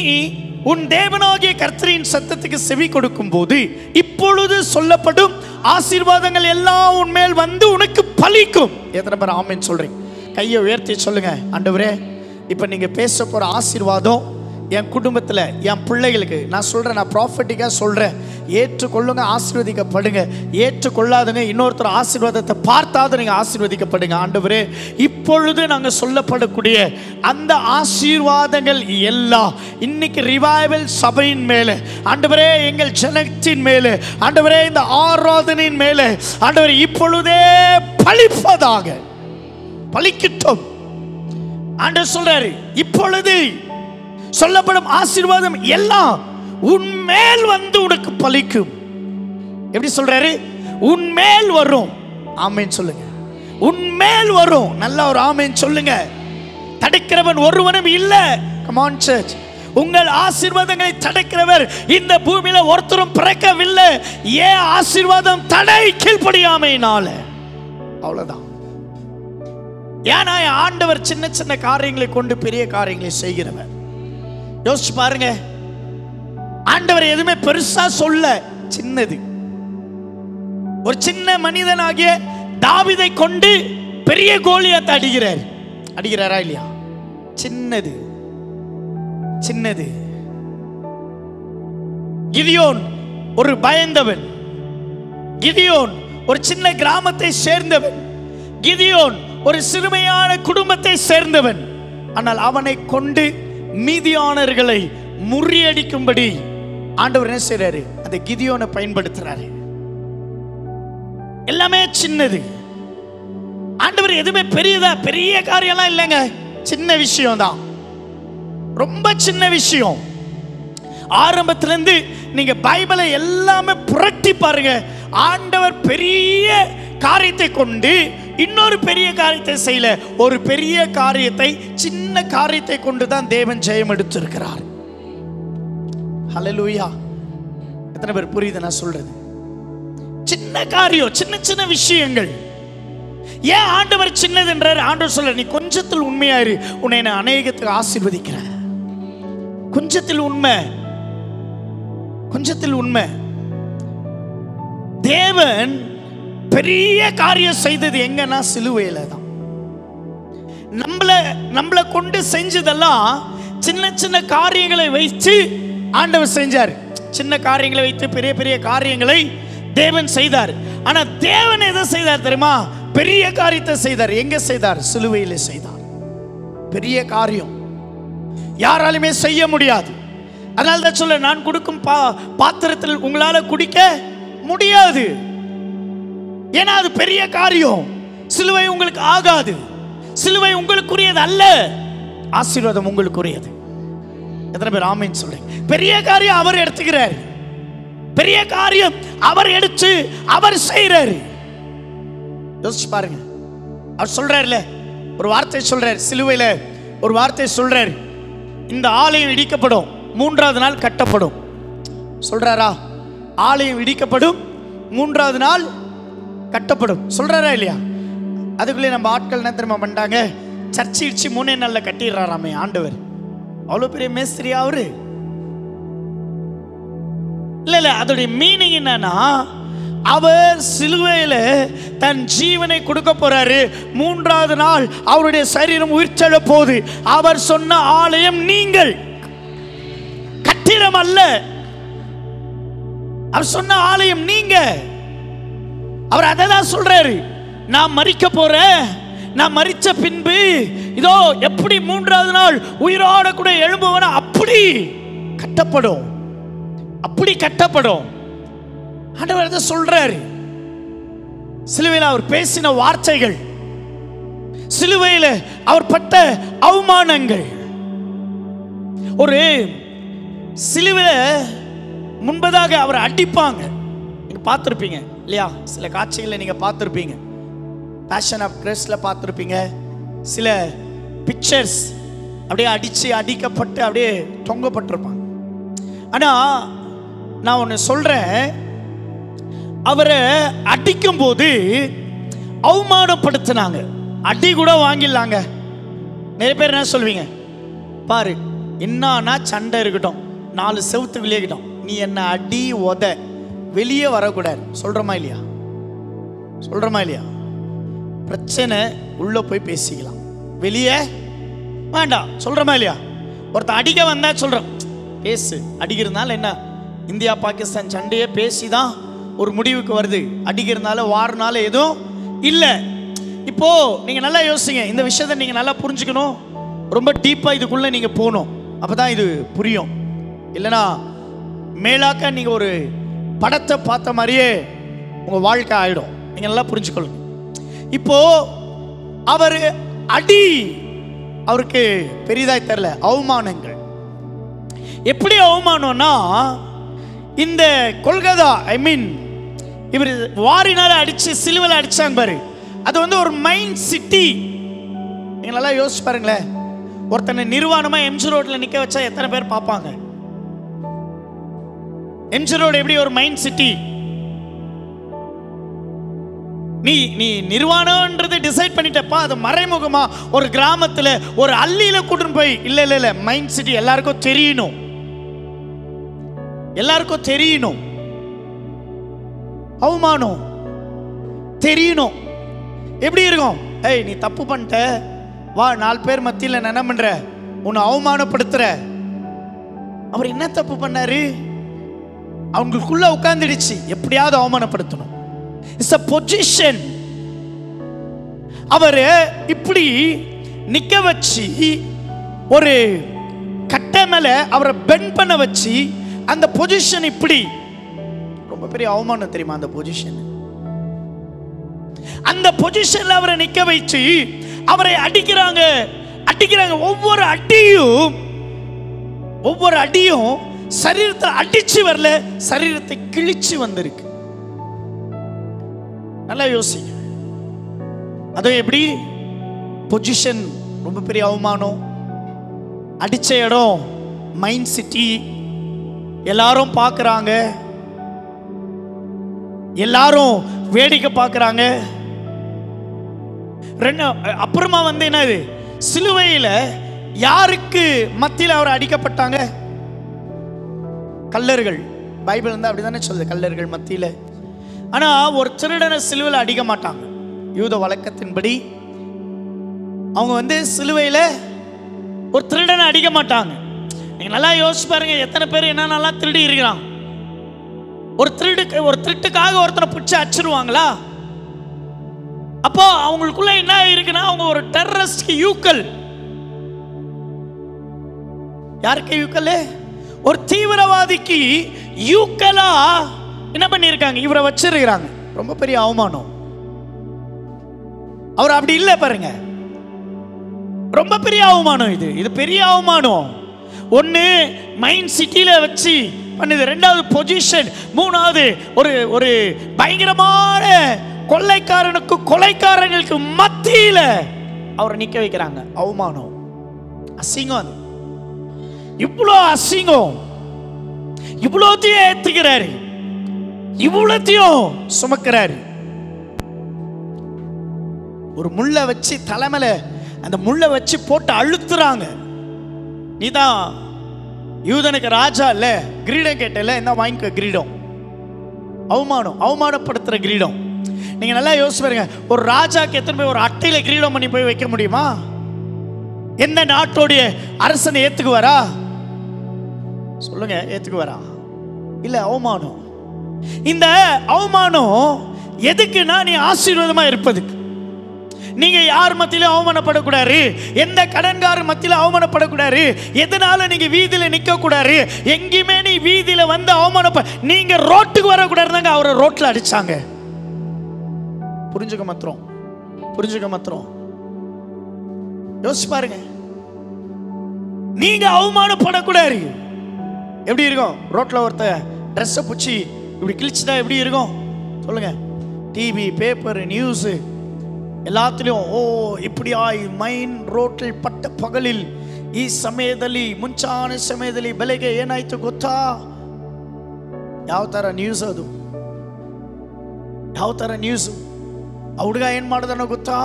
உன் தேவனாகிய கர்த்தரின் சத்தத்துக்கு செவி கொடுக்கும் போது இப்பொழுது சொல்லப்படும் ஆசீர்வாதங்கள் எல்லாம் உன்மேல் வந்து உனக்கு பலிக்கும். எத்தனை பேர் ஆமென் சொல்றீங்க? கையை உயர்த்தி சொல்லுங்க, ஆண்டவரே இப்ப நீங்க பேச போற ஆசீர்வாதம் என் குடும்பத்தில் என் பிள்ளைகளுக்கு நான் சொல்கிறேன், நான் ப்ராஃபட்டிக்காக சொல்கிறேன், ஏற்றுக்கொள்ளுங்க, ஆசீர்வதிக்கப்படுங்க. ஏற்றுக்கொள்ளாதுங்க, இன்னொருத்தர் ஆசீர்வாதத்தை பார்த்தாவது நீங்கள் ஆசீர்வதிக்கப்படுங்க. ஆண்டவரே, இப்பொழுது நாங்கள் சொல்லப்படக்கூடிய அந்த ஆசீர்வாதங்கள் எல்லாம் இன்னைக்கு ரிவைவல் சபையின் மேலே, ஆண்டவரே எங்கள் ஜனத்தின் மேலே, ஆண்டவரே இந்த ஆராதனையின் மேலே, ஆண்டவரே இப்பொழுதே பலிப்பதாக, பலிக்கட்டும். ஆண்டவர் சொல்றாரு, இப்பொழுது சொல்லப்படும் ஆசீர்வாதம் எல்லாம் உன்மேல் வந்து உனக்கு பலிக்கும். எப்படி சொல்றாரு? உன்மேல் வரும். ஆமென் சொல்லுங்க. உன்மேல் வரும். நல்ல ஒரு ஆமென் சொல்லுங்க. தடுக்கிறவன் ஒருவனும் இல்லை. Come on church. உங்கள் ஆசீர்வாதங்களை தடுக்கிறவர் இந்த பூமியில ஒருத்தரும் பிறக்கவில்லை. ஏன் ஆசீர்வாதம் தடை? கீழ்ப்படியாமையினால. அவ்வளவுதான். ஏன்னா ஆண்டவர் சின்ன சின்ன காரியங்களை கொண்டு பெரிய காரியங்களை செய்கிறவர். யோசிச்சு பாருங்க, ஆண்டவர் எதுவுமே பெருசா சொல்ல, சின்னது. ஒரு சின்ன மனிதனாகிய தாவீதை கொண்டு பெரிய கோலியாத்தை அடிக்கிறாரா இல்லையா? சின்னது சின்னது. கிதியோன் ஒரு பயந்தவன், கிதியோன் ஒரு சின்ன கிராமத்தை சேர்ந்தவன், கிதியோன் ஒரு சிறுமையான குடும்பத்தை சேர்ந்தவன். ஆனால் அவனை கொண்டு மீதியானவர்களை முறியடிக்கும்படி ஆண்டவர் என்ன செய்றாரு? அந்த கிதியோனை பயன்படுத்துறாரு. எல்லாமே சின்னது. ஆண்டவர் எதுவுமே பெரிய காரியம்லாம் இல்லைங்க, சின்ன விஷயம் தான், ரொம்ப சின்ன விஷயம். ஆரம்பத்திலிருந்து நீங்க பைபிளை எல்லாமே புரட்டி பாருங்க. ஆண்டவர் பெரிய காரியத்தை கொண்டு இன்னொரு பெரிய காரியத்தை செய்யல, ஒரு பெரிய காரியத்தை சின்ன காரியத்தை கொண்டு தான் தேவன் ஜெயம் எடுத்திருக்கிறார். ஹல்லேலூயா. எத்தனை பேர் புரியுது நான் சொல்றது? சின்ன காரியம், சின்ன சின்ன விஷயங்கள். ஏன் ஆண்டவர் சின்னது என்றார்? ஆண்டவர் சொல்ற, நீ கொஞ்சத்தில் உண்மையாயிரு, உன்னை நான் அநேகத்துக்கு ஆசீர்வதிக்கிறேன். கொஞ்சத்தில் உண்மை, கொஞ்சத்தில் உண்மை. தேவன் பெரிய காரியம் செய்தது எங்கன்னா சிலுவையில தான். நம்மள கொண்டு செஞ்சதெல்லாம் சின்ன சின்ன காரியங்களை வைத்து ஆண்டவர் செஞ்சார். சின்ன காரியங்களை வைத்து பெரிய பெரிய காரியங்களை தேவன் செய்தார். ஆனா தேவன் எதை செய்தார் தெரியுமா? பெரிய காரியத்தை செய்தார். எங்க செய்தார்? சிலுவையில செய்தார். பெரிய காரியம் யாராலுமே செய்ய முடியாது. அதனால தான் சொல்ல, நான் கொடுக்கும் பாத்திரத்தில் உங்களால குடிக்க முடியாது. ஏன்னா அது பெரிய காரியம். சிலுவை உங்களுக்கு ஆகாது. சிலுவை உங்களுக்குரியது அல்ல, ஆசீர்வாதம் உங்களுக்குரியது. எத்தனை பேர் ஆமென் சொல்றீங்க? பெரிய காரியம் அவர் எடுத்துக்கிறார். பெரிய காரியம் அவர் எடுத்து அவர் செய்யறாரு. யோசிச்சு பாருங்க. அவர் சொல்றாருல, ஒரு வார்த்தை சொல்றார், சிலுவையில ஒரு வார்த்தை சொல்றார், இந்த ஆலயம் இடிக்கப்படும், மூன்றாவது நாள் கட்டப்படும். சொல்றாரா? ஆலயம் இடிக்கப்படும், மூன்றாவது நாள் கட்டப்படும். சொல்றாரா இல்லையா? அதுக்குள்ளே நம்ம ஆட்கள் என்ன தெரியுமா பண்ணிட்டாங்க? சர்ச்சை இடிச்சு 3 நாள்ல கட்டிடுறாராமே ஆண்டவர். அவ்வளவு பெரிய மேஸ்திரியா அவரு? இல்ல, அதோடைய மீனிங் என்னன்னா, அவர் சிலுவையில தன் ஜீவனை கொடுக்க போறாரு. மூன்றாவது நாள் அவருடைய சரீரம் உயிர்த்தெழ போகுது. அவர் சொன்ன ஆலயம் நீங்கள், கட்டிடம் அல்ல. அவர் சொன்ன ஆலயம் நீங்க. அவர் அதை தான் சொல்றாரு, நான் மரிக்க போறேன், நான் மரிச்ச பின்பு இதோ எப்படி மூன்றாவது நாள் உயிரோட கூட எழும்புவன அப்படி கட்டப்படும், அப்படி கட்டப்படும். ஆண்டவர் அதை சொல்றாரு. சிலுவையில் அவர் பேசின வார்த்தைகள், சிலுவையில் அவர் பட்ட அவமானங்கள். ஒரு சிலுவையில் முன்பதாக அவர் அடிப்பாங்க, நீங்க பார்த்துருப்பீங்க இல்லையா? சில காட்சிகளை நீங்க பார்த்துருப்பீங்க. பேஷன் ஆஃப் கிரைஸ்ட்ல பார்த்துருப்பீங்க. சில பிக்சர்ஸ் அப்படியே அடிக்கப்பட்டு அப்படியே தொங்கப்பட்டிருப்பாங்க. ஆனா நான் ஒன்று சொல்றேன், அவரை அடிக்கும் போது அவமானப்படுத்தினாங்க. அடி கூட வாங்கிடலாங்க. நிறைய பேர் என்ன சொல்வீங்க? பாரு, என்னன்னா சண்டை இருக்கட்டும், 4 செவுத்து வெளியேக்கிட்டோம், நீ என்ன அடி உத, வெளியே வரக்கூடாது. சொல்றமா இல்லையா? சொல்றமா இல்லையா? பிரச்சனை உள்ள போய் பேசிக்கலாம், வெளியே வேண்டாம். சொல்றமா இல்லையா? ஒருத்தன் அடிக்க வந்தா சொல்றோம், பேசு. அடிக்கிறதுனால என்ன? இந்தியா பாகிஸ்தான் சண்டையே பேசிதான் ஒரு முடிவுக்கு வருது. அடிக்கிறதுனால வார்னால எதுவும் இல்லை. இப்போ நீங்க நல்லா யோசிங்க, இந்த விஷயத்தை நீங்க நல்லா புரிஞ்சுக்கணும். ரொம்ப டீப்பா இதுக்குள்ள நீங்க போகணும், அப்பதான் இது புரியும். இல்லைன்னா மேலாக்க நீங்க ஒரு படத்தை பார்த்த மாதிரியே உங்க வாழ்க்கை ஆயிடும். நீங்க நல்லா புரிஞ்சுக்கொள்ளுங்க. இப்போ அவர் அடி அவருக்கு பெரிதாய் தெரியல. அவமானங்கள் எப்படி அவமானம்னா, இந்த கொல்கத்தா இவர் வாரினால அடிச்சு சிலுவையில் அடிச்சாங்க பாரு, அது வந்து ஒரு மைண்ட் சிட்டி. நீங்க நல்லா யோசிச்சு பாருங்களேன். ஒருத்தனை நிர்வாணமா எம்ஜி ரோட்ல நிக்க வச்சா எத்தனை பேர் பார்ப்பாங்க? எம்ஜி ரோடு எப்படி ஒரு மைண்ட் சிட்டி. நீ நிர்வாணம்ன்றது டிசைட் பண்ணிட்டப்பா, அது மறைமுகமா ஒரு கிராமத்துல ஒரு அள்ளியில கூட்டின்னு போய் இல்ல மைண்ட் சிட்டி எல்லாருக்கும் தெரியணும், எல்லாருக்கும் தெரியணும். அவமானம் தெரியணும். எப்படி இருக்கும்? ஏய், நீ தப்பு பண்ணிட்ட, வா 4 பேர் மத்தியில் என்ன பண்ற, உன்னை அவமானப்படுத்துற. அவர் என்ன தப்பு பண்ணாரு? அவங்களுக்குள்ள உட்கார்ந்துடுச்சு, எப்படியாவது அவமானப்படுத்தணும். It's a position. அவரு இப்படி நிக்க வச்சு ஒரு கட்டை மேல அவரை பெண்ட் பண்ண வச்சு, அந்த பொசிஷன் இப்படி ரொம்ப பெரிய அவமானம் தெரியுமா? அந்த பொசிஷன், அந்த பொசிஷன்ல அவரை நிக்க வச்சு அவரை அடிக்கிறாங்க. ஒவ்வொரு அடியும் சரீரத்தை அடிச்சு வரல, சரீரத்தை கிழிச்சு வந்திருக்கு. நல்லா யோசிங்க. அதுவும் எப்படி? பொசிஷன் ரொம்ப பெரிய அவமானம். அடிச்ச இடம் மைண்ட் சிட்டி, எல்லாரும் பார்க்கறாங்க, எல்லாரும் வேடிக்கை பார்க்கறாங்க. அப்புறமா வந்து என்னது, சிலுவையில் யாருக்கு மத்தியில் அவர் அடிக்கப்பட்டாங்க? கல்லர்கள். பைபிள் வந்து அப்படிதானே சொல்லுது, கல்லர்கள் மத்தியில். ஆனா ஒரு திருடனை சிலுவையில் அடிக்க மாட்டாங்க. யூத வழக்கத்தின்படி அவங்க வந்து சிலுவையில் ஒரு திருடனை அடிக்க மாட்டாங்க. நீங்க நல்லா யோசிச்சு பாருங்க, எத்தனை பேர் என்னென்னலாம் திருடி இருக்கிறான். ஒரு திருட்டுக்காக ஒருத்தனை பிடிச்சி அடிச்சிருவாங்களா? அப்போ அவங்களுக்குள்ள என்ன இருக்குன்னா, அவங்க ஒரு டெரரிஸ்ட் யூக்கல். யாருக்கு யூக்கல்? ஒரு தீவிரவாதிக்கு யூக்கலா என்ன பண்ணிருக்காங்க, இவரை வச்சிருக்கிறாங்க. ரொம்ப பெரிய அவமானம். அவர் அப்படி இல்லை பாருங்க, ரொம்ப பெரிய அவமானம். இது பெரிய அவமானம். ஒன்னு மைண்ட் சிட்டியில வச்சு பண்ணுது, ரெண்டாவது பொசிஷன், மூணாவது ஒரு பயங்கரமான கொலைக்காரங்களுக்கு மத்தியில அவரை நிக்க வைக்கிறாங்க. அவமானம், அசிங்கம். அது இவ்வளோ அசிங்கம், இவ்வளோத்தையும் ஏத்துக்கிறாரு, இவ்வளோத்தையும் சுமக்கிறாரு. ஒரு முள்ள வச்சு தலைமையில அந்த முள்ள வச்சு போட்டு அழுத்துறாங்க. நீதான் யூதனுக்கு ராஜா இல்ல, கிரீடம் கேட்டல, என்ன வாங்கிக்க கிரீடம். அவமானம், அவமானப்படுத்துற கிரீடம். நீங்க நல்லா யோசிச்சு பாருங்க, ஒரு ராஜாக்கு எத்தனை போய் ஒரு அட்டையில கிரீடம் பண்ணி போய் வைக்க முடியுமா? எந்த நாட்டோடைய அரசனை ஏத்துக்குவாரா? சொல்லுங்க, ஏத்துக்குவாரா? இல்ல. அவமானம். இந்த அவமானம் எதுக்குன்னா, நீ ஆசீர்வாதமா இருப்பதுக்கு. நீங்க யார் மத்தியிலும் அவமானப்படக்கூடாது, எந்த கடன்கார மத்தியிலும் அவமானப்படக்கூடாது, எதனால நீங்க வீதியில நிக்க கூடாது, எங்கேயுமே நீ வீதியில வந்து நீங்க ரோட்டுக்கு வரக்கூடாதுங்க. அவரை ரோட்ல அடிச்சாங்க. புரிஞ்சுக்க மாத்திரம் யோசிச்சு பாருங்க. நீங்க அவமானப்படக்கூடாது. எப்படி இருக்கும்? ரோட்ல ஒருத்த ட்ரெஸ்ஸை பிடிச்சி இப்படி கிழிச்சுட்டா எப்படி இருக்கும் சொல்லுங்க? டிவி, பேப்பர், நியூஸ் ಎಲ್ಲಾತ್ಲೂ ಓ ಇಪ್ಪಡಿಯಾಯಿ ಮೈನ್ ರೋಟಲ್ ಪಟ್ಟ ಪಗಲಿಲ್ ಈ ಸಮಯದಲ್ಲಿ ಮುಂಚಾನೆ ಸಮಯದಲ್ಲಿ ಬೆಳಗ್ಗೆ ಏನಾಯ್ತು ಗೊತ್ತಾ? ಯಾವ ತರ ನ್ಯೂಸ್ ಅದು? ಯಾವ ತರ ನ್ಯೂಸ್? ಆ ಹುಡುಗ ಏನು ಮಾಡಿದನೋ ಗೊತ್ತಾ?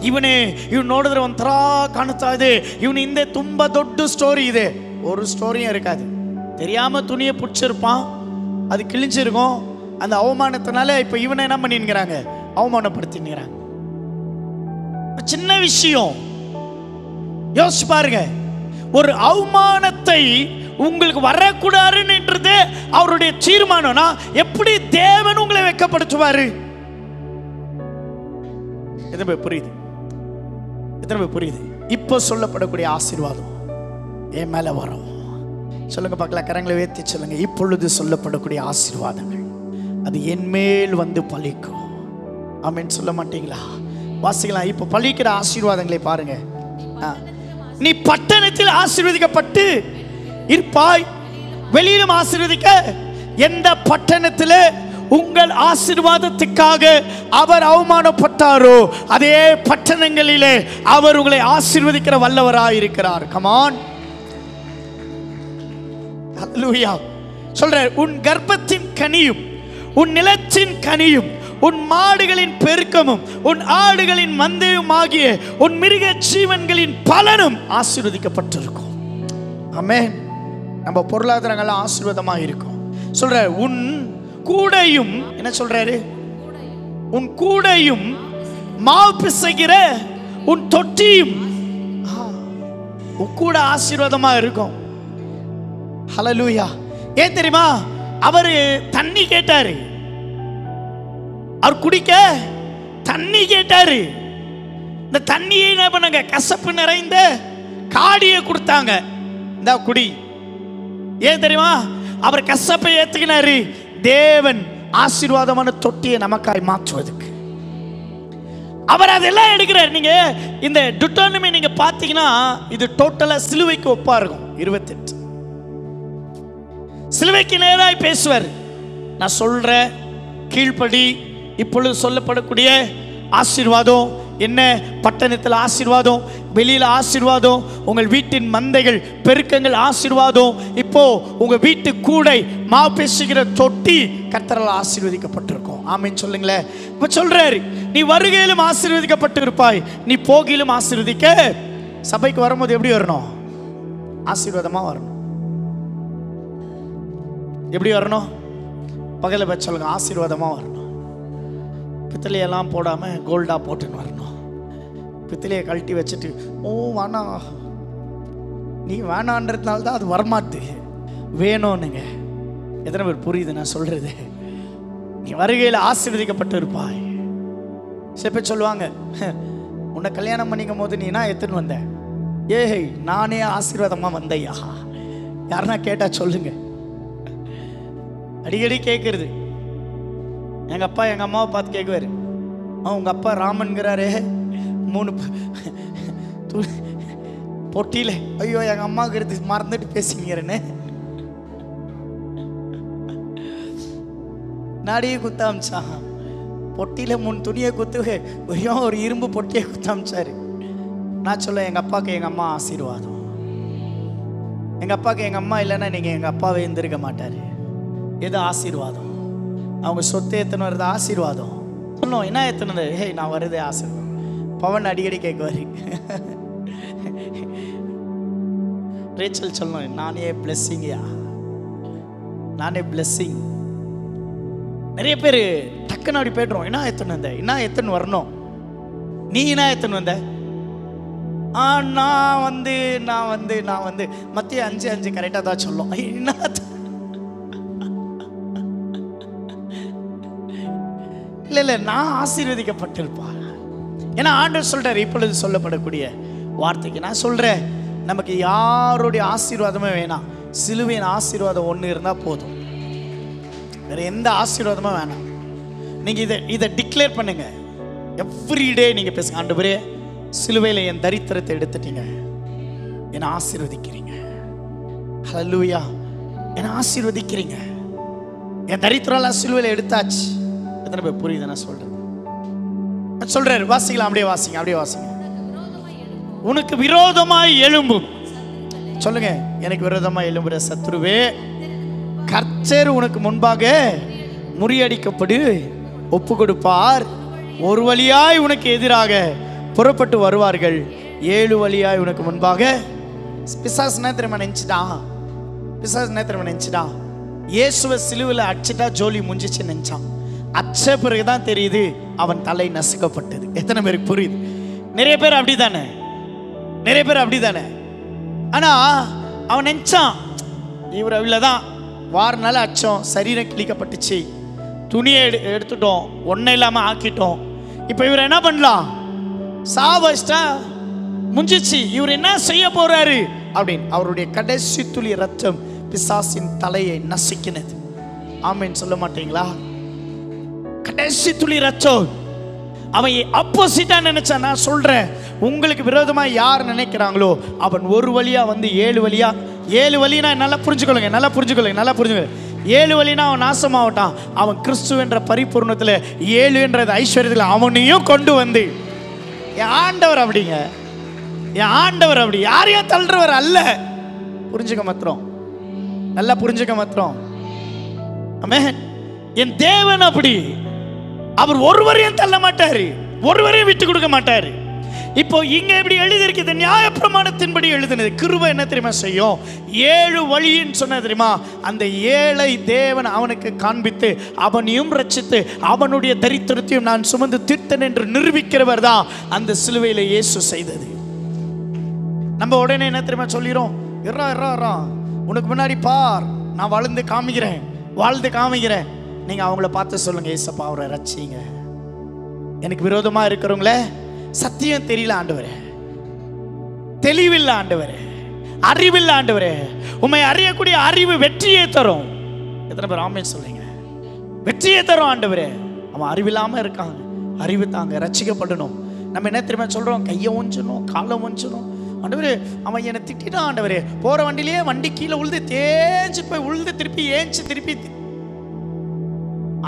ಇವ್ನು ನೋಡಿದ್ರೆ ಒಂಥರ ಕಾಣ್ತಾ ಇದೆ, ಇವನ ಹಿಂದೆ ತುಂಬಾ ದೊಡ್ಡ ಸ್ಟೋರಿ ಇದೆ. ஒரு ஸ்டோரியும் இருக்காது. தெரியாம துணியை பிடிச்சிருப்பான், அது கிழிஞ்சிருக்கும். அந்த அவமானத்தினால இப்ப இவனை என்ன பண்ணிங்கிறாங்க? அவமானப்படுத்திங்கிறாங்க. சின்ன விஷயம் யோசிச்சு பாருங்க. ஒரு அவமானத்தை உங்களுக்கு வரக்கூடாதுன்றது அவருடைய தீர்மானம்னா எப்படி தேவன் உங்களை வெட்கப்படுத்துவாரு? எத்தனை புரியுது? எத்தனை புரியுது? இப்போ சொல்லப்படக்கூடிய ஆசீர்வாதம் என் மேல வரும். சொல்லுங்க பார்க்கலாம், கரங்களை உயர்த்தி சொல்லுங்க. இப்பொழுது சொல்லப்படக்கூடிய ஆசீர்வாதங்கள் அது என் மேல் வந்து பலிக்கும். ஆமென் சொல்ல மாட்டீங்களா? வாசிக்கலாம். இப்போ பலிக்கிற ஆசீர்வாதங்களை பாருங்க. நீ பட்டணத்தில் ஆசீர்வதிக்கப்பட்டு இருப்பாய், வெளியிலும் ஆசீர்வதிக்க. எந்த பட்டணத்தில் உங்கள் ஆசீர்வாதத்துக்காக அவர் அவமானப்பட்டாரோ அதே பட்டணங்களிலே அவர் உங்களை ஆசீர்வதிக்கிற வல்லவராய் இருக்கிறார். கமான், ஹல்லேலூயா. சொல்றார், உன் கர்ப்பத்தின் கனியும் உன் நிலத்தின் கனியும் உன் மாடுகளின் பெருக்கமும் உன் ஆடுகளின் மந்தையும் ஆகிய உன் மிருக ஜீவன்களின் பலனும் ஆசீர்வதிக்கப்பட்டிருக்கும். ஆமென். நம்ம பொருளாதாரங்கள் ஆசீர்வாதமாக இருக்கும். சொல்ற, உன் கூடையும் என்ன சொல்றாரு? உன் கூடையும் மாவு பிசைகிற உன் தொட்டியும் கூட ஆசீர்வாதமா இருக்கும். ஹல்லேலூயா. ஏன் தெரியுமா? அவரு தண்ணி கேட்டாரு, அவர் குடிக்க தண்ணி கேட்டாரு. இந்த தண்ணியை என்ன பண்ணாங்க? கசப்பு நிறைந்த காடியை கொடுத்தாங்க, இந்த குடி. ஏன் தெரியுமா? அவர் கசப்பை ஏத்துக்கினாரு, தேவன் ஆசீர்வாதமான தொட்டியை நமக்காய் மாற்றுவதற்கு. அவர் அதெல்லாம் எடுக்கிறார். நீங்க இந்த டியூட்டோனமி நீங்க பாத்தீங்கன்னா இது டோட்டலா சிலுவைக்கு ஒப்பா இருக்கும். 28 சிலுவைக்கு நேராய் பேசுவார். நான் சொல்ற கீழ்ப்படி. இப்பொழுது சொல்லப்படக்கூடிய ஆசீர்வாதம் என்ன? பட்டணத்தில் ஆசீர்வாதம், வெளியில ஆசீர்வாதம், உங்கள் வீட்டின் மந்தைகள் பெருக்கங்கள் ஆசீர்வாதம். இப்போ உங்க வீட்டு கூடை மாவு பேசுகிற தொட்டி கர்த்தரால் ஆசீர்வதிக்கப்பட்டிருக்கும். ஆமென் சொல்லுங்களேன். இப்ப சொல்றாரு, நீ வருகையிலும் ஆசீர்வதிக்கப்பட்டு இருப்பாய், நீ போகிலும் ஆசீர்வதிக்க. சபைக்கு வரும்போது எப்படி வரணும்? ஆசீர்வாதமா வரணும். எப்படி வரணும்? பகல வச்சு சொல்லுங்க, ஆசீர்வாதமா வரணும். பித்தளையெல்லாம் போடாம கோல்டா போட்டுன்னு வரணும். பித்தளையை கழட்டி வச்சுட்டு ஓ வேணா, நீ வேணான்றதுனால தான் அது வரமாட்டு, வேணும்னுங்க. எத்தனை பேர் புரியுது நான் சொல்றது? நீ வருகையில் ஆசீர்வதிக்கப்பட்டு இருப்பாய். சில பேர் சொல்லுவாங்க, உன்னை கல்யாணம் பண்ணிக்கும் போது நீ என்ன எத்துன்னு வந்த? ஏய், நானே ஆசீர்வாதமா வந்தையா? யாருன்னா கேட்டா சொல்லுங்க. அடிக்கடி கேட்கறது. எங்க அப்பா எங்க அம்மாவை பார்த்து கேட்குவாரு, உங்க அப்பா ராமன்கிறாரு 3 பொட்டியில. ஐயோ, எங்க அம்மாவுக்கு மறந்துட்டு பேசிக்கிறேன்னு நாடியே குத்தாமிச்சா. பொட்டியில 3 துணியை குத்து, ஐயோ ஒரு இரும்பு பொட்டியை குத்தாமிச்சாரு. நான் சொல்ல, எங்க அப்பாவுக்கு எங்க அம்மா ஆசீர்வாதம். எங்க அப்பாவுக்கு எங்க அம்மா இல்லைன்னா நீங்க எங்க அப்பாவை எந்திருக்க மாட்டாரு. எது ஆசீர்வாதம்? அவங்க சொத்தை எத்தனை வருது? ஆசீர்வாதம். சொன்னோம், என்ன எத்தனது? ஹே, நான் வருதே ஆசீர்வாதம். பவன் அடிக்கடி கேட்குவாரு. ரேச்சல் சொல்லணும், நானே பிளெஸ்ஸிங்கயா, நானே பிளெஸ்ஸிங். நிறைய பேர் டக்குன்னு அப்படி போய்ட்றோம். என்ன எத்தனை வந்த? என்ன எத்தனை வரணும்? நீ என்ன எத்தனை வந்த? நான் வந்து மத்திய 5:5 கரெக்டாக தான் சொல்லும். என்ன இல்ல, நான் ஆசீர்வதிக்கப்பட்டிருப்பா. ஏன்னா ஆண்டவர் சொல்றாரு, இப்பொழுது சொல்லப்படக்கூடிய வார்த்தைக்கு நான் சொல்றேன், நமக்கு யாருடைய ஆசீர்வாதமே வேணாம். சிலுவையின் ஆசீர்வாதம் ஒன்று இருந்தா போதும், வேற எந்த ஆசீர்வாதமும் வேணாம். நீங்க இதை டிக்ளேர் பண்ணுங்க. எவ்ரிடே நீங்க பேசுங்க, ஆண்டவரே சிலுவையில் என் தரித்திரத்தை எடுத்துட்டீங்க, என்னை ஆசீர்வதிக்கிறீங்க. ஹல்லேலூயா. என்னை ஆசீர்வதிக்கிறீங்க. என் தரித்திரம் சிலுவையில் எடுத்தாச்சு. எத்தனை பேர் புரியுது நான் சொல்றேன்? சொல்றாரு, வாசிக்கலாம். அப்படியே வாசிங்க, அப்படியே வாசிங்க. உனக்கு விரோதமாய் எழும்பும், சொல்லுங்க, எனக்கு விரோதமாய் எழும்புற சத்துருவே, கர்த்தர் உனக்கு முன்பாக முறியடிக்கப்படு ஒப்பு கொடுப்பார். ஒரு வழியாய் உனக்கு எதிராக புறப்பட்டு வருவார்கள், 7 வழியாய் உனக்கு முன்பாக. பிசாசு நேத்திரமா நினைச்சிட்டான். பிசாசு நேத்திரமா நினைச்சிட்டான் இயேசுவை சிலுவையில் அடிச்சுட்டா ஜோலி முடிஞ்சிச்சு நினைச்சான். அச்ச பிறகுதான் தெரியுது அவன் தலை நசுக்கப்பட்டது. எத்தனை பேருக்கு புரியுது? நிறைய பேர் அப்படித்தானே, நிறைய பேர் அப்படித்தானே. ஆனால் அவன் நினச்சான் இவர் இவ்வளோதான், வாரனால அச்சம், சரீரம் கிழிக்கப்பட்டுச்சு, துணியை எடுத்துட்டோம், ஒன்றும் இல்லாமல் ஆக்கிட்டோம், இப்போ இவர் என்ன பண்ணலாம், சாவஸ்டா முடிஞ்சிச்சு, இவர் என்ன செய்ய போறாரு அப்படின்னு அவருடைய கடைசி துளி ரத்தம் பிசாசின் தலையை நசுக்கினது. ஆமேன் சொல்ல மாட்டீங்களா? கடைசி துளி ரத்தம். அவன் ஆப்போசிட்டா நினைச்சான். நான் சொல்றேன், உங்களுக்கு விரோதமா யார் நினைக்கிறாங்களோ அவன் ஒரு வழியா வந்து 7 வழியா, 7 வழினா நல்லா புரிஞ்சுக்கொள்ளுங்க, நல்லா புரிஞ்சுக்கொள்ளுங்க, நல்லா புரிஞ்சுக்கொள்ளுங்க. 7 வழினா அவன் நாசமாகட்டான். அவன் கிறிஸ்து என்ற பரிபூர்ணத்தில் 7 என்றது ஐஸ்வர்யத்தில் அவனையும் கொண்டு வந்து, என் ஆண்டவர் அப்படிங்க, என் ஆண்டவர் அப்படி யாரையும் தள்ளுறவர் அல்ல. புரிஞ்சுக்க மாத்திரம், நல்லா புரிஞ்சுக்க மாத்திரம். ஆமென். என் தேவன் அப்படி, அவர் ஒருவரையும் தள்ள மாட்டாரு, ஒருவரையும் விட்டு கொடுக்க மாட்டாரு. இப்போ இங்க எப்படி எழுதியிருக்குது, நியாயப்பிரமாணத்தின்படி எழுதினது. கிருபை என்ன தெரியுமா செய்யும், 7 வழின்னு சொன்ன தெரியுமா, அந்த 7ஐ தேவன் அவனுக்கு காண்பித்து அவனையும் ரட்சித்து அவனுடைய தரித்திரத்தையும் நான் சுமந்து தீர்த்தன் என்று நிரூபிக்கிறவர் தான் அந்த சிலுவையில் இயேசு செய்தது. நம்ம உடனே என்ன தெரியுமா சொல்லிடும், உனக்கு முன்னாடி பார், நான் வாழ்ந்து காமிக்கிறேன், வாழ்ந்து காமிக்கிறேன். நீங்க அவங்கள பார்த்து சொல்லுங்க, ஏசப்பா அவரை ரட்சிங்க, எனக்கு விரோதமா இருக்கிறவங்கள சத்தியம் தெரியல ஆண்டவரே, தெளிவில்லை ஆண்டவரே, அறிவில்லை ஆண்டவரே, உண்மை அறியக்கூடிய அறிவு வெற்றியை தரும். எத்தனை பேர் ஆமென் சொல்றீங்க? வெற்றியை தரும் ஆண்டவரே. அவன் அறிவில்லாம இருக்காங்க, அறிவு தாங்க, ரட்சிக்கப்படணும். நம்ம என்ன தெரியுமா சொல்றோம், கையை ஒஞ்சணும், காலை ஒஞ்சணும். ஆண்டவரே அவன் என்னை திட்டான் ஆண்டவரே, போற வண்டியிலேயே வண்டி கீழே உழுது தேஞ்சு போய் உழுது திருப்பி ஏஞ்சி திருப்பி.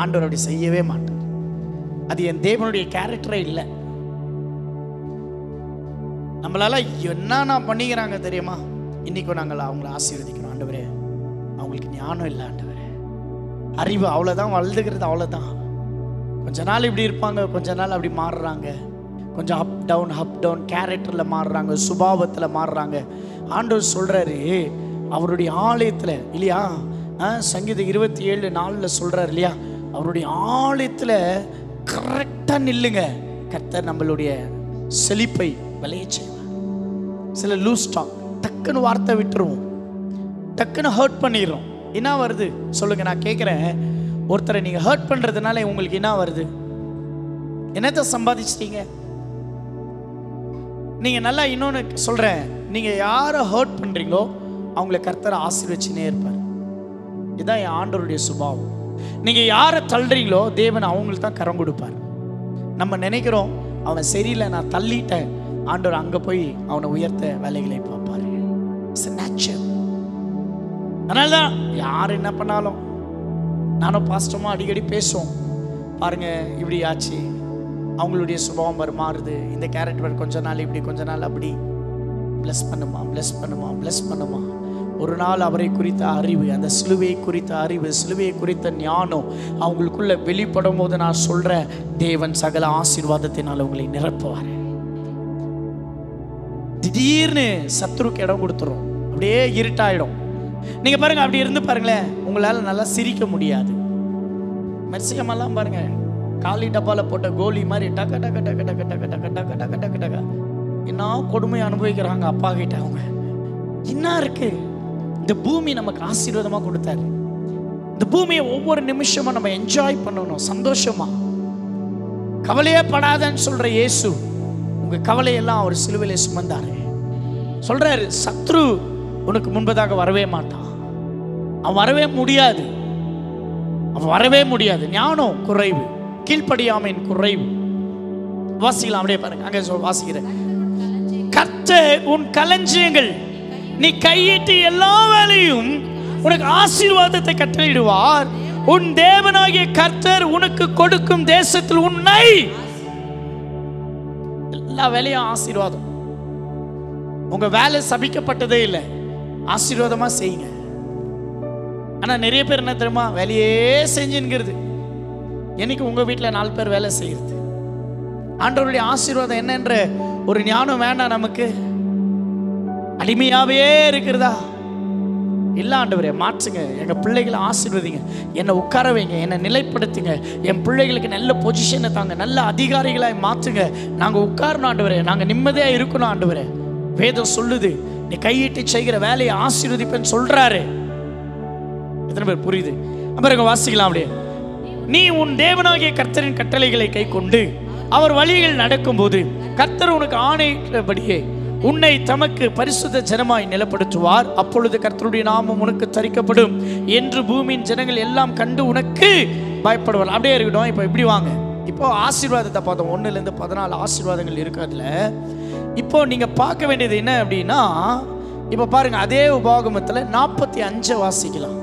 ஆண்டவர் அப்படி செய்யவே மாட்டார். அது என் தேவனுடைய கேரக்டரே இல்லை. நம்மளால என்ன பண்ணிக்கிறாங்க தெரியுமா, இன்னைக்கும் நாங்கள் அவங்களை ஆசீர்வதிக்கிறோம். ஆண்டவரே அவங்களுக்கு ஞானம் இல்லை ஆண்டவரே, அறிவு அவ்வளோதான், வளர்ந்துக்கிறது அவ்வளோதான். கொஞ்ச நாள் இப்படி இருப்பாங்க, கொஞ்ச நாள் அப்படி மாறுறாங்க, கொஞ்சம் அப் டவுன் கேரக்டரில் மாறுறாங்க, சுபாவத்தில் மாறுறாங்க. ஆண்டவர் சொல்கிறாரு அவருடைய ஆலயத்தில் இல்லையா, சங்கீதம் 27:4 சொல்கிறார் இல்லையா, அவருடைய ஆலயத்தில் கரெக்டாக நில்லுங்க, கர்த்தர் நம்மளுடைய செழிப்பை விளைய செய்வார். சில லூஸ் டாக், டக்குன்னு வார்த்தை விட்டுருவோம், டக்குன்னு ஹர்ட் பண்ணிடுறோம். என்ன வருது சொல்லுங்க, நான் கேட்குறேன், ஒருத்தரை நீங்கள் ஹர்ட் பண்ணுறதுனால உங்களுக்கு என்ன வருது, என்னத்தை சம்பாதிச்சிட்டீங்க நீங்கள்? நல்லா இன்னொன்று சொல்கிறேன், நீங்கள் யாரை ஹர்ட் பண்ணுறீங்களோ அவங்கள கர்த்தரை ஆசீர்வச்சினே இருப்பார். இதுதான் என் ஆண்டவருடைய சுபாவம். நீங்கள் யாரை தள்ளுறீங்களோ தேவன் அவங்களுக்கு தான் கரம் கொடுப்பார். நம்ம நினைக்கிறோம் அவன் சரியில்லை, நான் தள்ளிட்டேன், ஆண்டவர் அங்கே போய் அவனை உயர்த்த வேலைகளை பார்ப்பார். It's nature. அதனால தான் யார் என்ன பண்ணாலும், நானும் பாஸ்டமாக அடிக்கடி பேசுவோம், பாருங்க இப்படி ஆச்சு, அவங்களுடைய சுபாவம் மாறுது, இந்த கேரக்டர் கொஞ்ச நாள் இப்படி கொஞ்ச நாள் அப்படி. பிளஸ் பண்ணுமா, பிளஸ் பண்ணுமா, பிளஸ் பண்ணுமா. ஒரு நாள் அவரை குறித்த அறிவு, அந்த சிலுவையை குறித்த அறிவு, சிலுவையை குறித்த ஞானம் அவங்களுக்குள்ள வெளிப்படும் போது நான் சொல்றேன், தேவன் சகல ஆசீர்வாதத்தினால் உங்களை நிரப்புவார். திடீர்னு சத்துருக்கு இடம் கொடுத்துரும், அப்படியே இருட்டாயிடும். நீங்க பாருங்க, அப்படி இருந்து பாருங்களேன், உங்களால நல்லா சிரிக்க முடியாது. மெர்சிகமெல்லாம் பாருங்க, காலி டப்பால போட்ட கோலி மாதிரி டக்க டக்க டக்க டக்க டக்க டக்க டக்க டக்க டக்க டக்க என்ன கொடுமை அனுபவிக்கிறாங்க அப்பா கிட்ட. அவங்க என்ன இருக்கு, இந்த பூமி நமக்கு ஆசீர்வாதமா கொடுத்தாரு. இந்த பூமியை ஒவ்வொரு நிமிஷமும் நம்ம என்ஜாய் பண்ணணும், சந்தோஷமா. கவலையே படாதன்னு சொல்ற இயேசு உங்க கவலையெல்லாம் அவர் சிலுவையிலே சுமந்தாரு. சொல்றாரு, சத்ரு உனக்கு முன்பதாக வரவே மாட்டான், அவன் வரவே முடியாது, அவன் வரவே முடியாது. ஞானம் குறைவு, கீழ்ப்படியாமையின் குறைவு. வாசிக்கலாம், அப்படியே பாருங்க, அங்க வாசிக்கிறேன். கர்த்தர் உன் களஞ்சியங்கள், நீ கையிட்டு எல்லா வேலையும் உனக்கு ஆசீர்வாதத்தை கட்டளையிடுவார். உன் தேவனாகிய கர்த்தர் உனக்கு கொடுக்கும் தேசத்தில் உன்னை, எல்லா வேலையும் ஆசீர்வாதம். உங்க வேலை சபிக்கப்பட்டதே இல்லை, ஆசீர்வாதமா செய்யுங்க. ஆனா நிறைய பேர் என்ன தெரியுமா, வேலையே செஞ்சுங்கிறது. என்னைக்கு உங்க வீட்டில் 4 பேர் வேலை செய்யுது. ஆண்டவருடைய ஆசீர்வாதம் என்னன்ற ஒரு ஞானம் வேண்டாம் நமக்கு. அடிமையாவே இருக்கிறதா இல்ல, ஆண்டவரே மாற்றுங்க, எங்க பிள்ளைகளை ஆசீர்வதிங்க, என்னை உட்கார வைங்க, என்னை நிலைப்படுத்துங்க, என் பிள்ளைகளுக்கு நல்ல பொசிஷனை தாங்க, நல்ல அதிகாரிகளாய் மாற்றுங்க. நாங்க உட்காரணும் ஆண்டவரே, நாங்க நிம்மதியா இருக்கணும் ஆண்டவரே. வேதம் சொல்லுது, நீ கையிட்டு செய்கிற வேலையை ஆசீர்வதிப்பேன்னு சொல்றாரு. எத்தனை பேர் புரியுது? பாருங்க, வாசிக்கலாம் அப்படியே. நீ உன் தேவனாகிய கர்த்தரின் கட்டளைகளை கை கொண்டு அவர் வழியில் நடக்கும்போது கர்த்தர் உனக்கு ஆணையிட்டபடியே உன்னை தமக்கு பரிசுத்த ஜனமாய் நிலப்படுத்துவார். அப்பொழுது கர்த்தருடைய நாமம் உனக்கு தரிக்கப்படும் என்று பூமியின் ஜனங்கள் எல்லாம் கண்டு உனக்கு பயப்படுவார். அப்படியே இருக்கட்டும். இப்போ இப்படி வாங்க. இப்போ ஆசீர்வாதத்தை பார்த்தோம். 1 to 14 ஆசீர்வாதங்கள் இருக்கு. அதுல இப்போ நீங்க பார்க்க வேண்டியது என்ன அப்படின்னா, இப்போ பாருங்க, அதே உபாகமத்துல 45 வாசிக்கலாம்.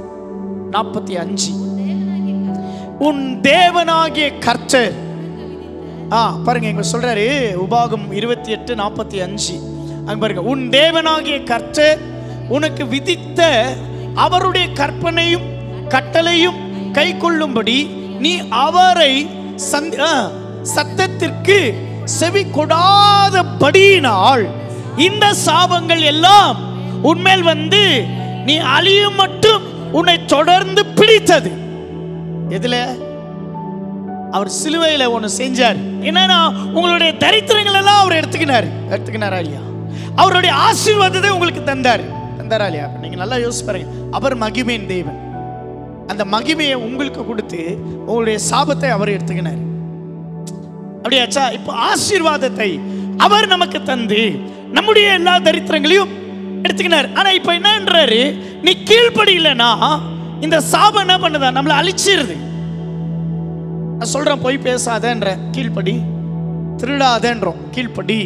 45. உன் தேவனாகிய கர்த்தர். பாருங்க, இங்க சொல்றாரு உபாகம் 28:45. அங்க பாருங்க, உன் தேவனாகிய கர்த்தர் உனக்கு விதித்த அவருடைய கற்பனையும் கட்டளையும் கை கொள்ளும்படி நீ அவரை சத்தத்திற்கு செவி கொடாதபடியினால் இந்த சாபங்கள் எல்லாம் உன்மேல் வந்து நீ அழியும் மட்டும் உன்னை தொடர்ந்து பிடித்தது. எதுல? அவர் சிலுவையில ஒண்ணு செஞ்சார். என்னன்னா, உங்களுடைய தரித்திரங்கள் எல்லாம் அவர் எடுத்துக்கினாரா இல்லையா? அவருடைய ஆசீர்வாதத்தை உங்களுக்கு தந்தாரா இல்லையா? நீங்க நல்லா யோசிச்சு பாருங்க. அவர் மகிமையின் தேவன். அந்த மகிமையை உங்களுக்கு கொடுத்து உங்களுடைய சாபத்தை அவர் எடுத்துக்கினார். அப்படியாச்சா? இப்போ ஆசீர்வாதத்தை அவர் நமக்கு தந்து நம்முடைய எல்லா தரித்திரங்களையும் எடுத்துக்கினார். ஆனா இப்ப என்னன்றாரு, நீ கீழ்ப்படி இல்லைன்னா இந்த சாபம் என்ன பண்ணுதா? நம்மளை அழிச்சிருது. நான் சொல்றேன், போய் பேசாதன்ற கீழ்ப்படி, திருடாதன்றோம் கீழ்ப்படி,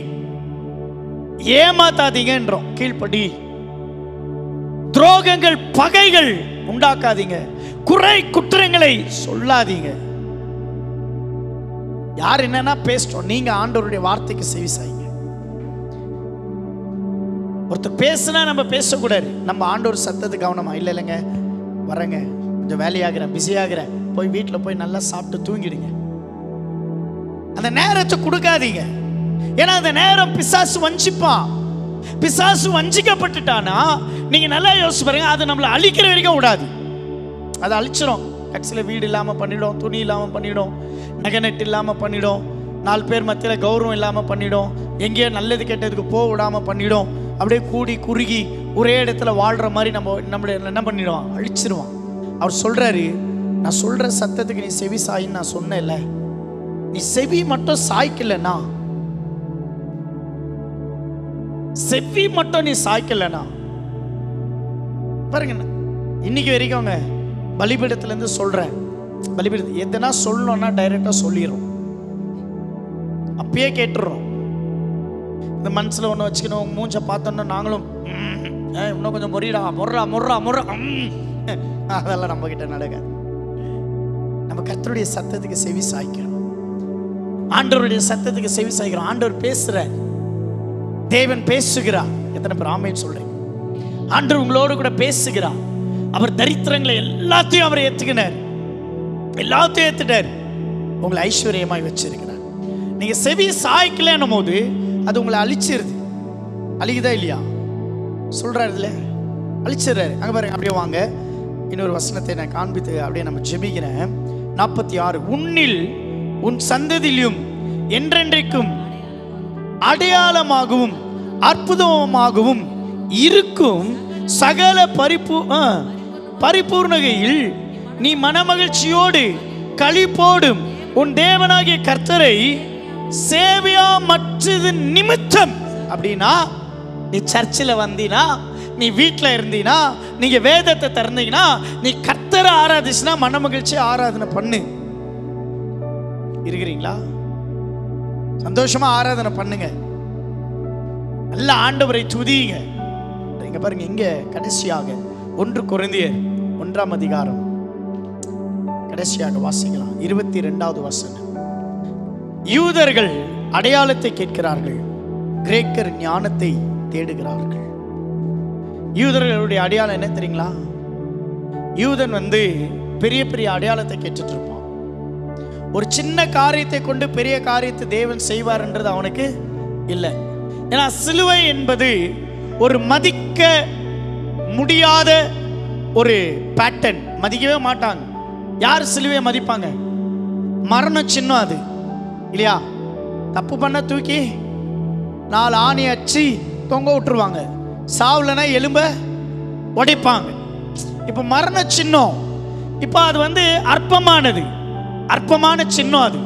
ஏமாத்தாதீங்கன்றோம் கீழ்ப்படி, துரோகங்கள் பகைகள் உண்டாக்காதீங்க, குறை குற்றங்களை சொல்லாதீங்க. யார் என்னன்னா பேசட்டும், நீங்க ஆண்டவருடைய வார்த்தைக்கு செவி சாய்ங்க. ஒருத்தர் பேசுனா நம்ம பேசக்கூடாது. நம்ம ஆண்டவர் சத்தத்துக்கு கவனமா இல்லைங்க, வரேங்க, கொஞ்சம் வேலையாகிறேன், பிஸியாகிறேன், போய் வீட்டில் போய் நல்லா சாப்பிட்டு தூங்கிடுங்க. அந்த நேரத்தை கொடுக்காதீங்க. ஏன்னா அந்த நேரம் பிசாசு வஞ்சிப்பான். பிசாசு வஞ்சிக்கப்பட்டுட்டானா நீங்க நல்லா யோசிச்சு பாருங்க, அது நம்மளை அழிக்கிற வரைக்கும் விடாது. அதை அழிச்சிடும். கட்சியில் வீடு இல்லாமல் பண்ணிடும், துணி இல்லாமல் பண்ணிடும், நகை இல்லாமல் பண்ணிடும், 4 பேர் மத்தியில் கௌரவம் இல்லாமல் பண்ணிடும், எங்கேயோ நல்லது கெட்டதுக்கு போக விடாமல் பண்ணிடும். அப்படியே கூடி குறுகி ஒரே இடத்துல வாழ்கிற மாதிரி நம்மளை என்ன பண்ணிடுவான்? அழிச்சிருவான். அவர் சொல்கிறாரு, நான் சொல்கிற சத்தத்துக்கு நீ செவி சாயின்னு நான் சொன்னேன்ல, நீ செவி மட்டும் சாய்க்கலன்னா, செவி மட்டும் நீ சாய்க்கலன்னா பாருங்க, இன்னைக்கு வரைக்கும் பலிபீடத்துலேருந்து சொல்கிறேன், பலிபீடத்து எதுனா சொல்லணும்னா டைரெக்டாக சொல்லிடுறோம், அப்பயே கேட்டுடுறோம். இந்த மனசில் ஒன்று வச்சுக்கணும், மூஞ்சை பார்த்தோன்னா நாங்களும் இன்னும் கொஞ்சம் முறிடா முர்றா முர்றா முர்றா அதெல்லாம் நம்ம கிட்ட நடக்காது. நம்ம கர்த்தருடைய சத்தத்துக்கு செவி சாய்க்கிறோம், ஆண்டவருடைய சத்தத்துக்கு செவி சாய்க்கிறோம். ஆண்டவர் பேசுற, தேவன் பேசுகிறார். எத்தனை பேர் ஆமென் சொல்றீங்க? ஆண்டவர் உங்களோடு கூட பேசுகிறார். அவர் தரித்திரங்களை எல்லாத்தையும் அவர் ஏத்துக்கினார், எல்லாத்தையும் ஏத்துட்டார், உங்களை ஐஸ்வர்யமாய் வச்சிருக்கிறார். நீங்க செவி சாய்க்கலன்னும் போது அது உங்களை அழிச்சிருது. அழிக்குதா இல்லையா? சொல்றாரு இல்ல, அழிச்சிடுறாரு. அங்க பாருங்க, அப்படியே வாங்க, இன்னொரு வசனத்தை நான் காண்பித்து அப்படியே நம்ம ஜெபிக்கிறேன். 46, உன்னில் உன் சந்ததியிலும் என்றென்றைக்கும் அடையாளமாகவும் அற்புதமாகவும் இருக்கும் சகல பரிபூர்ணகையில் நீ மனமகிழ்ச்சியோடு களிப்போடும் உன் தேவனாகிய கர்த்தரை சேவையா மற்றது நிமித்தம். அப்படின்னா நீ சர்ச்சில் வந்தீனா, நீ வீட்டில் இருந்தீனா, நீங்க வேதத்தை திறந்தீங்கன்னா, நீ கர்த்தரை ஆராதிச்சுனா மனமகிழ்ச்சி ஆராதனை பண்ணு. இருக்கிறீங்களா? சந்தோஷமா ஆராதனை பண்ணுங்க, நல்ல ஆண்டவரை துதிங்க. இங்க பாருங்க, இங்க கடைசியாக 1 கொரிந்தியர் 1ஆம் அதிகாரம் கடைசியாக வாசிக்கலாம். 22வது வசனம். யூதர்கள் அடையாளத்தை கேட்கிறார்கள், கிரேக்கர் ஞானத்தை தேடுகிறார்கள். யூதர்களுடைய அடையாளம் என்ன தெரியுங்களா? யூதன் பெரிய பெரிய அடையாளத்தை கேட்டுட்டு இருப்பான். ஒரு சின்ன காரியத்தை கொண்டு பெரிய காரியத்தை தேவன் செய்வார்ன்றது அவனுக்கு இல்லை. ஏன்னா சிலுவை என்பது ஒரு மதிக்க முடியாத ஒரு பேட்டர்ன். மதிக்கவே மாட்டாங்க. யார் சிலுவையை மதிப்பாங்க? மரண சின்னம் அது இல்லையா? தப்பு பண்ண தூக்கி 4 ஆணி அச்சு தொங்க விட்டுருவாங்க. சாவலனா எலும்ப உடைப்பாங்க. இப்போ மரண சின்னம், இப்போ அது வந்து அற்பமானது, அற்பமான சின்னம். அது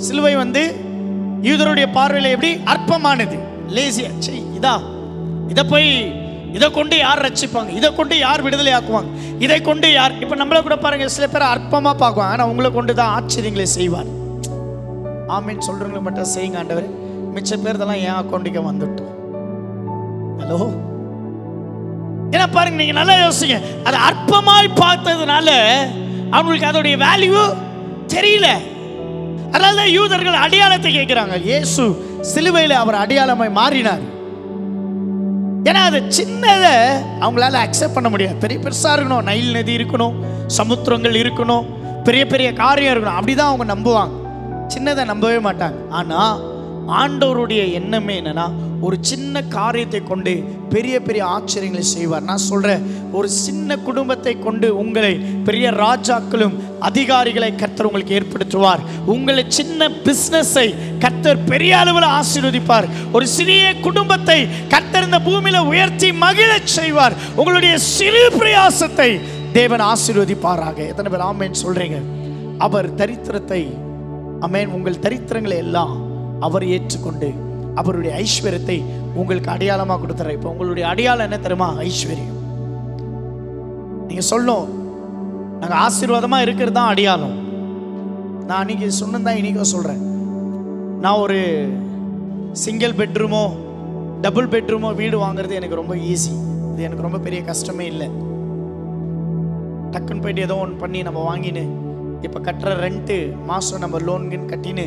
சிலுவை வந்து யூதருடைய பார்வையில் எப்படி அற்பமானது, லேசியா, இதை கொண்டு யார் ரட்சிப்பாங்க, இதை கொண்டு யார் விடுதலை ஆக்குவாங்க, இதை கொண்டு யார். இப்போ நம்மளை கூட பாருங்க, சில பேர் அற்பமாக பார்க்குவாங்க, ஆனால் உங்களை கொண்டு தான் ஆச்சரியங்களை செய்வார். ஆமீன் சொல்றவங்களுக்கு மட்டும் செய்யுங்க ஆண்டவர், மிச்ச பேர் இதெல்லாம் என் அக்கௌண்ட்டுக்கு வந்துட்டோம். ஹலோ, ஏன்னா பாருங்க, நீங்க நல்லா யோசிங்க. அது அற்பமாய் பார்த்ததுனால அவங்களுக்கு அதோடைய வேல்யூ தெரியல. அதனால யூதர்கள் அடையாளத்தை கேட்கிறாங்க. இயேசு சிலுவையில் அவர் அடையாளமாய் மாறினார். ஏன்னா அது சின்னதை அவங்களால அக்செப்ட் பண்ண முடியாது. பெரிய பெருசா இருக்கணும், நைல் நதி இருக்கணும், சமுத்திரங்கள் இருக்கணும், பெரிய பெரிய காரியம் இருக்கணும், அப்படிதான் அவங்க நம்புவாங்க. சின்னதை நம்பவே மாட்டாங்க. ஆனா ஆண்டவருடைய எண்ணமே என்னன்னா, ஒரு சின்ன காரியத்தை கொண்டு பெரிய பெரிய ஆச்சரியங்களை செய்வார். நான் சொல்றேன், ஒரு சின்ன குடும்பத்தை கொண்டு உங்களை பெரிய ராஜாக்களும் அதிகாரிகளை கர்த்தர் உங்களுக்கு ஏற்படுத்துவார். உங்களை சின்ன பிசினஸை கர்த்தர் பெரிய அளவில் ஆசீர்வதிப்பார். ஒரு சிறிய குடும்பத்தை கர்த்தர் இந்த பூமியில உயர்த்தி மகிழச் செய்வார். உங்களுடைய சிறு பிரயாசத்தை தேவன் ஆசீர்வதிப்பாராக. எத்தனை பேர் ஆமென் சொல்றீங்க? அவர் தரித்திரத்தை, ஆமென், உங்கள் தரித்திரங்களை எல்லாம் அவர் ஏற்றுக்கொண்டு அவருடைய ஐஸ்வர்யத்தை உங்களுக்கு அடையாளமாக கொடுத்துறார். இப்போ உங்களுடைய அடையாளம் என்ன தெரியுமா? ஐஸ்வர்யம். நீங்க சொல்லணும், நாங்கள் ஆசீர்வாதமா இருக்கிறது தான் அடையாளம். நான் அன்னைக்கு சொன்னதான் இன்னைக்கும் சொல்றேன். நான் ஒரு சிங்கிள் பெட்ரூமோ டபுள் பெட்ரூமோ வீடு வாங்குறது எனக்கு ரொம்ப ஈஸி. இது எனக்கு ரொம்ப பெரிய கஷ்டமே இல்லை. டக்குன்னு போயிட்டு ஏதோ ஒன்று பண்ணி நம்ம வாங்கினு இப்போ கட்டுற ரெண்ட்டு மாதம் நம்ம லோன்கின்னு கட்டின்னு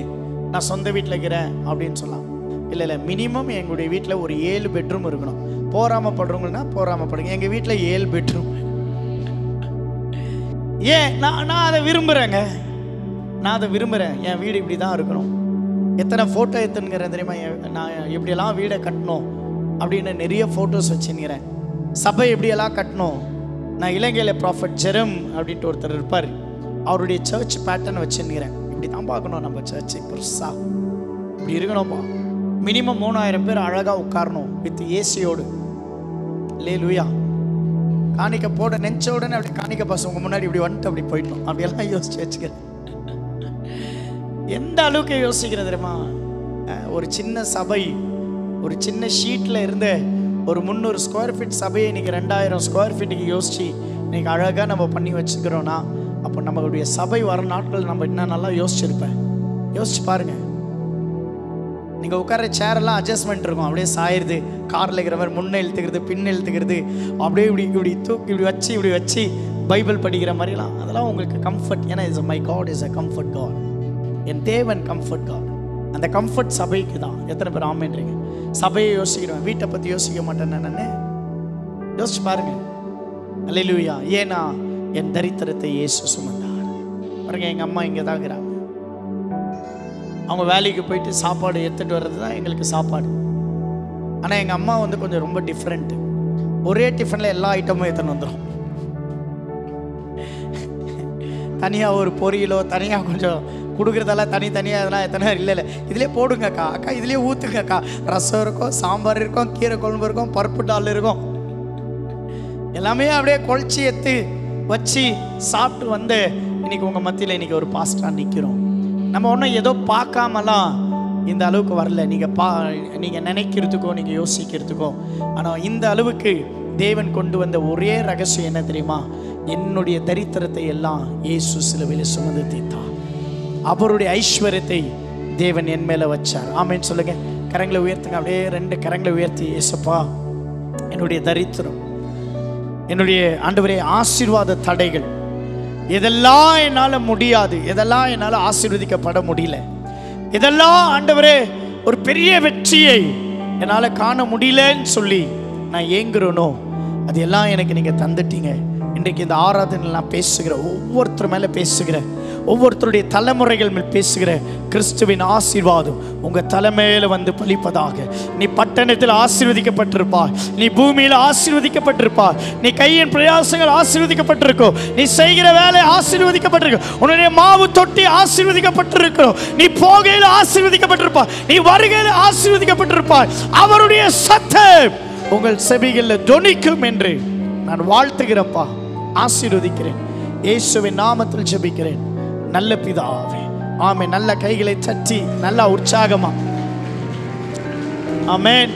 நான் சொந்த வீட்டில் இருக்கிறேன் அப்படின்னு சொல்லலாம். இல்லை, மினிமம் எங்களுடைய வீட்டில் ஒரு 7 பெட்ரூம் இருக்கணும். போராமப்படுறவங்கன்னா போராமப்படுங்க, எங்கள் வீட்டில் 7 பெட்ரூம். ஏன் நான் அதை விரும்புகிறேங்க, நான் அதை விரும்புகிறேன். என் வீடு இப்படி தான் இருக்கணும். எத்தனை ஃபோட்டோ எடுத்துங்கிறேன் தெரியுமா? நான் எப்படியெல்லாம் வீடை கட்டணும் அப்படின்னு நிறைய ஃபோட்டோஸ் வச்சுங்கிறேன். சபை எப்படியெல்லாம் கட்டணும். நான் இலங்கையில் ப்ராஃபட் ஜெரம் அப்படின்ட்டு ஒருத்தர் இருப்பார், அவருடைய சர்ச் பேட்டர்ன் வச்சுங்கிறேன். இப்படி தான் பார்க்கணும் நம்ம சர்ச்சு, பெருசா இப்படி இருக்கணும்ப்பா. மினிமம் 3000 பேர் அழகாக உட்காரணும் வித் ஏசியோடு. அல்லேலூயா. காணிக்க போட நெஞ்ச உடனே அப்படி காணிக்க பாசம் உங்க முன்னாடி இப்படி வந்துட்டு அப்படி போயிட்டோம். அப்படியெல்லாம் யோசிச்சு வச்சுக்கிறேன். எந்த அளவுக்கு யோசிக்கிறது தெரியுமா? ஒரு சின்ன சபை, ஒரு சின்ன ஷீட்டில் இருந்த ஒரு 300 ஸ்கொயர் ஃபீட் சபையை இன்னைக்கு 2000 ஸ்கொயர் ஃபீட்டுக்கு யோசிச்சு இன்னைக்கு அழகாக நம்ம பண்ணி வச்சுக்கிறோன்னா, அப்போ நம்மளுடைய சபை வர நாட்கள் நம்ம இன்னும் நல்லா யோசிச்சிருப்பேன். யோசிச்சு பாருங்க. நீங்கள் உட்கார சேரெல்லாம் அட்ஜஸ்ட்மெண்ட் இருக்கும், அப்படியே சாயிருது, காரில் இருக்கிற மாதிரி முன்னே இழுத்துக்கிறது, பின்ன இழுத்துக்கிறது, அப்படியே இப்படி தூக்கி இப்படி வச்சு பைபிள் படிக்கிற மாதிரிலாம், அதெல்லாம் உங்களுக்கு கம்ஃபர்ட். ஏன்னா my god is a comfort god. என் தேவன் கம்ஃபர்ட் காட். அந்த கம்ஃபர்ட் சபைக்கு தான். எத்தனை பேர் ஆமென்றீங்க? சபையை யோசிக்கிறேன், வீட்டை பற்றி யோசிக்க மாட்டேன் நான். யோசிச்சு பாருங்க. அல்லேலூயா. ஏன்னா என் தரித்திரத்தை இயேசு சுமந்தார். பாருங்க, எங்கள் அம்மா இங்கே தான் இருக்கிறாங்க. அவங்க வேலைக்கு போயிட்டு சாப்பாடு எடுத்துகிட்டு வர்றது தான் எங்களுக்கு சாப்பாடு. ஆனால் எங்கள் அம்மா வந்து கொஞ்சம் ரொம்ப டிஃப்ரெண்ட்டு. ஒரே டிஃபனில் எல்லா ஐட்டமும் எடுத்துன்னு வந்துடும். தனியாக ஒரு பொரியலோ தனியாக கொஞ்சம் கொடுக்குறதெல்லாம் தனித்தனியாக இதெல்லாம் எத்தனை இல்லை, இதிலே போடுங்கக்கா, அக்கா இதிலே ஊற்றுங்கக்கா. ரசம் இருக்கும், சாம்பார் இருக்கும், கீரை குழம்பு இருக்கும், பருப்பு டால் இருக்கும், எல்லாமே அப்படியே குழச்சி எடுத்து வச்சு சாப்பிட்டு வந்து இன்னைக்கு உங்கள் மத்தியில் இன்னைக்கு ஒரு பாஸ்டா நிற்கிறோம். நம்ம ஒன்றும் ஏதோ பார்க்காமலாம் இந்த அளவுக்கு வரல. நீங்கள் நினைக்கிறதுக்கோ நீங்கள் யோசிக்கிறதுக்கோ. ஆனால் இந்த அளவுக்கு தேவன் கொண்டு வந்த ஒரே ரகசியம் என்ன தெரியுமா? என்னுடைய தரித்திரத்தை எல்லாம் இயேசு சிலுவையில் சுமந்து தீர்த்தார். அவருடைய ஐஸ்வர்யத்தை தேவன் என் மேலே வச்சார். ஆமென் சொல்லுங்க. கரங்களை உயர்த்துங்க. அப்படியே 2 கரங்களை உயர்த்தி, இயேசுப்பா, என்னுடைய தரித்திரம், என்னுடைய ஆண்டவரே ஆசீர்வாத தடைகள், இதெல்லாம் என்னால் முடியாது, இதெல்லாம் என்னால் ஆசீர்வதிக்கப்பட முடியல, இதெல்லாம் ஆண்டவரே ஒரு பெரிய வெற்றியை என்னால் காண முடியலன்னு சொல்லி நான் ஏங்குறேனோ, அது எல்லாம் எனக்கு நீங்கள் தந்துட்டீங்க. இன்றைக்கு இந்த ஆராதனை நான் பேசுகிறேன், ஒவ்வொருத்தர் மேலே பேசுகிறேன், ஒவ்வொருத்தருடைய தலைமுறைகள் மேல் பேசுகிற கிறிஸ்துவின் ஆசீர்வாதம் உங்க தலைமையில வந்து பலிப்பதாக. நீ பட்டணத்தில் ஆசீர்வதிக்கப்பட்டிருப்பாய், நீ பூமியில் ஆசீர்வதிக்கப்பட்டிருப்பாய், நீ கையின் பிரயாசங்கள் ஆசீர்வதிக்கப்பட்டிருக்கும், நீ செய்கிற வேலை ஆசீர்வதிக்கப்பட்டிருக்கும், உன்னுடைய மாவு தொட்டி ஆசீர்வதிக்கப்பட்டிருக்கிறோம், நீ போகையில் ஆசீர்வதிக்கப்பட்டிருப்பாய், நீ வருகையில் ஆசீர்வதிக்கப்பட்டிருப்பாய். அவருடைய சத்தம் உங்கள் செவிகளில் தொனிக்கும் என்று நான் வாழ்த்துகிறப்பா, ஆசீர்வதிக்கிறேன். இயேசுவின் நாமத்தில் ஜெபிக்கிறேன் நல்ல பிதாவே, ஆமென். நல்ல கைகளை தட்டி நல்ல உற்சாகமா ஆமென்.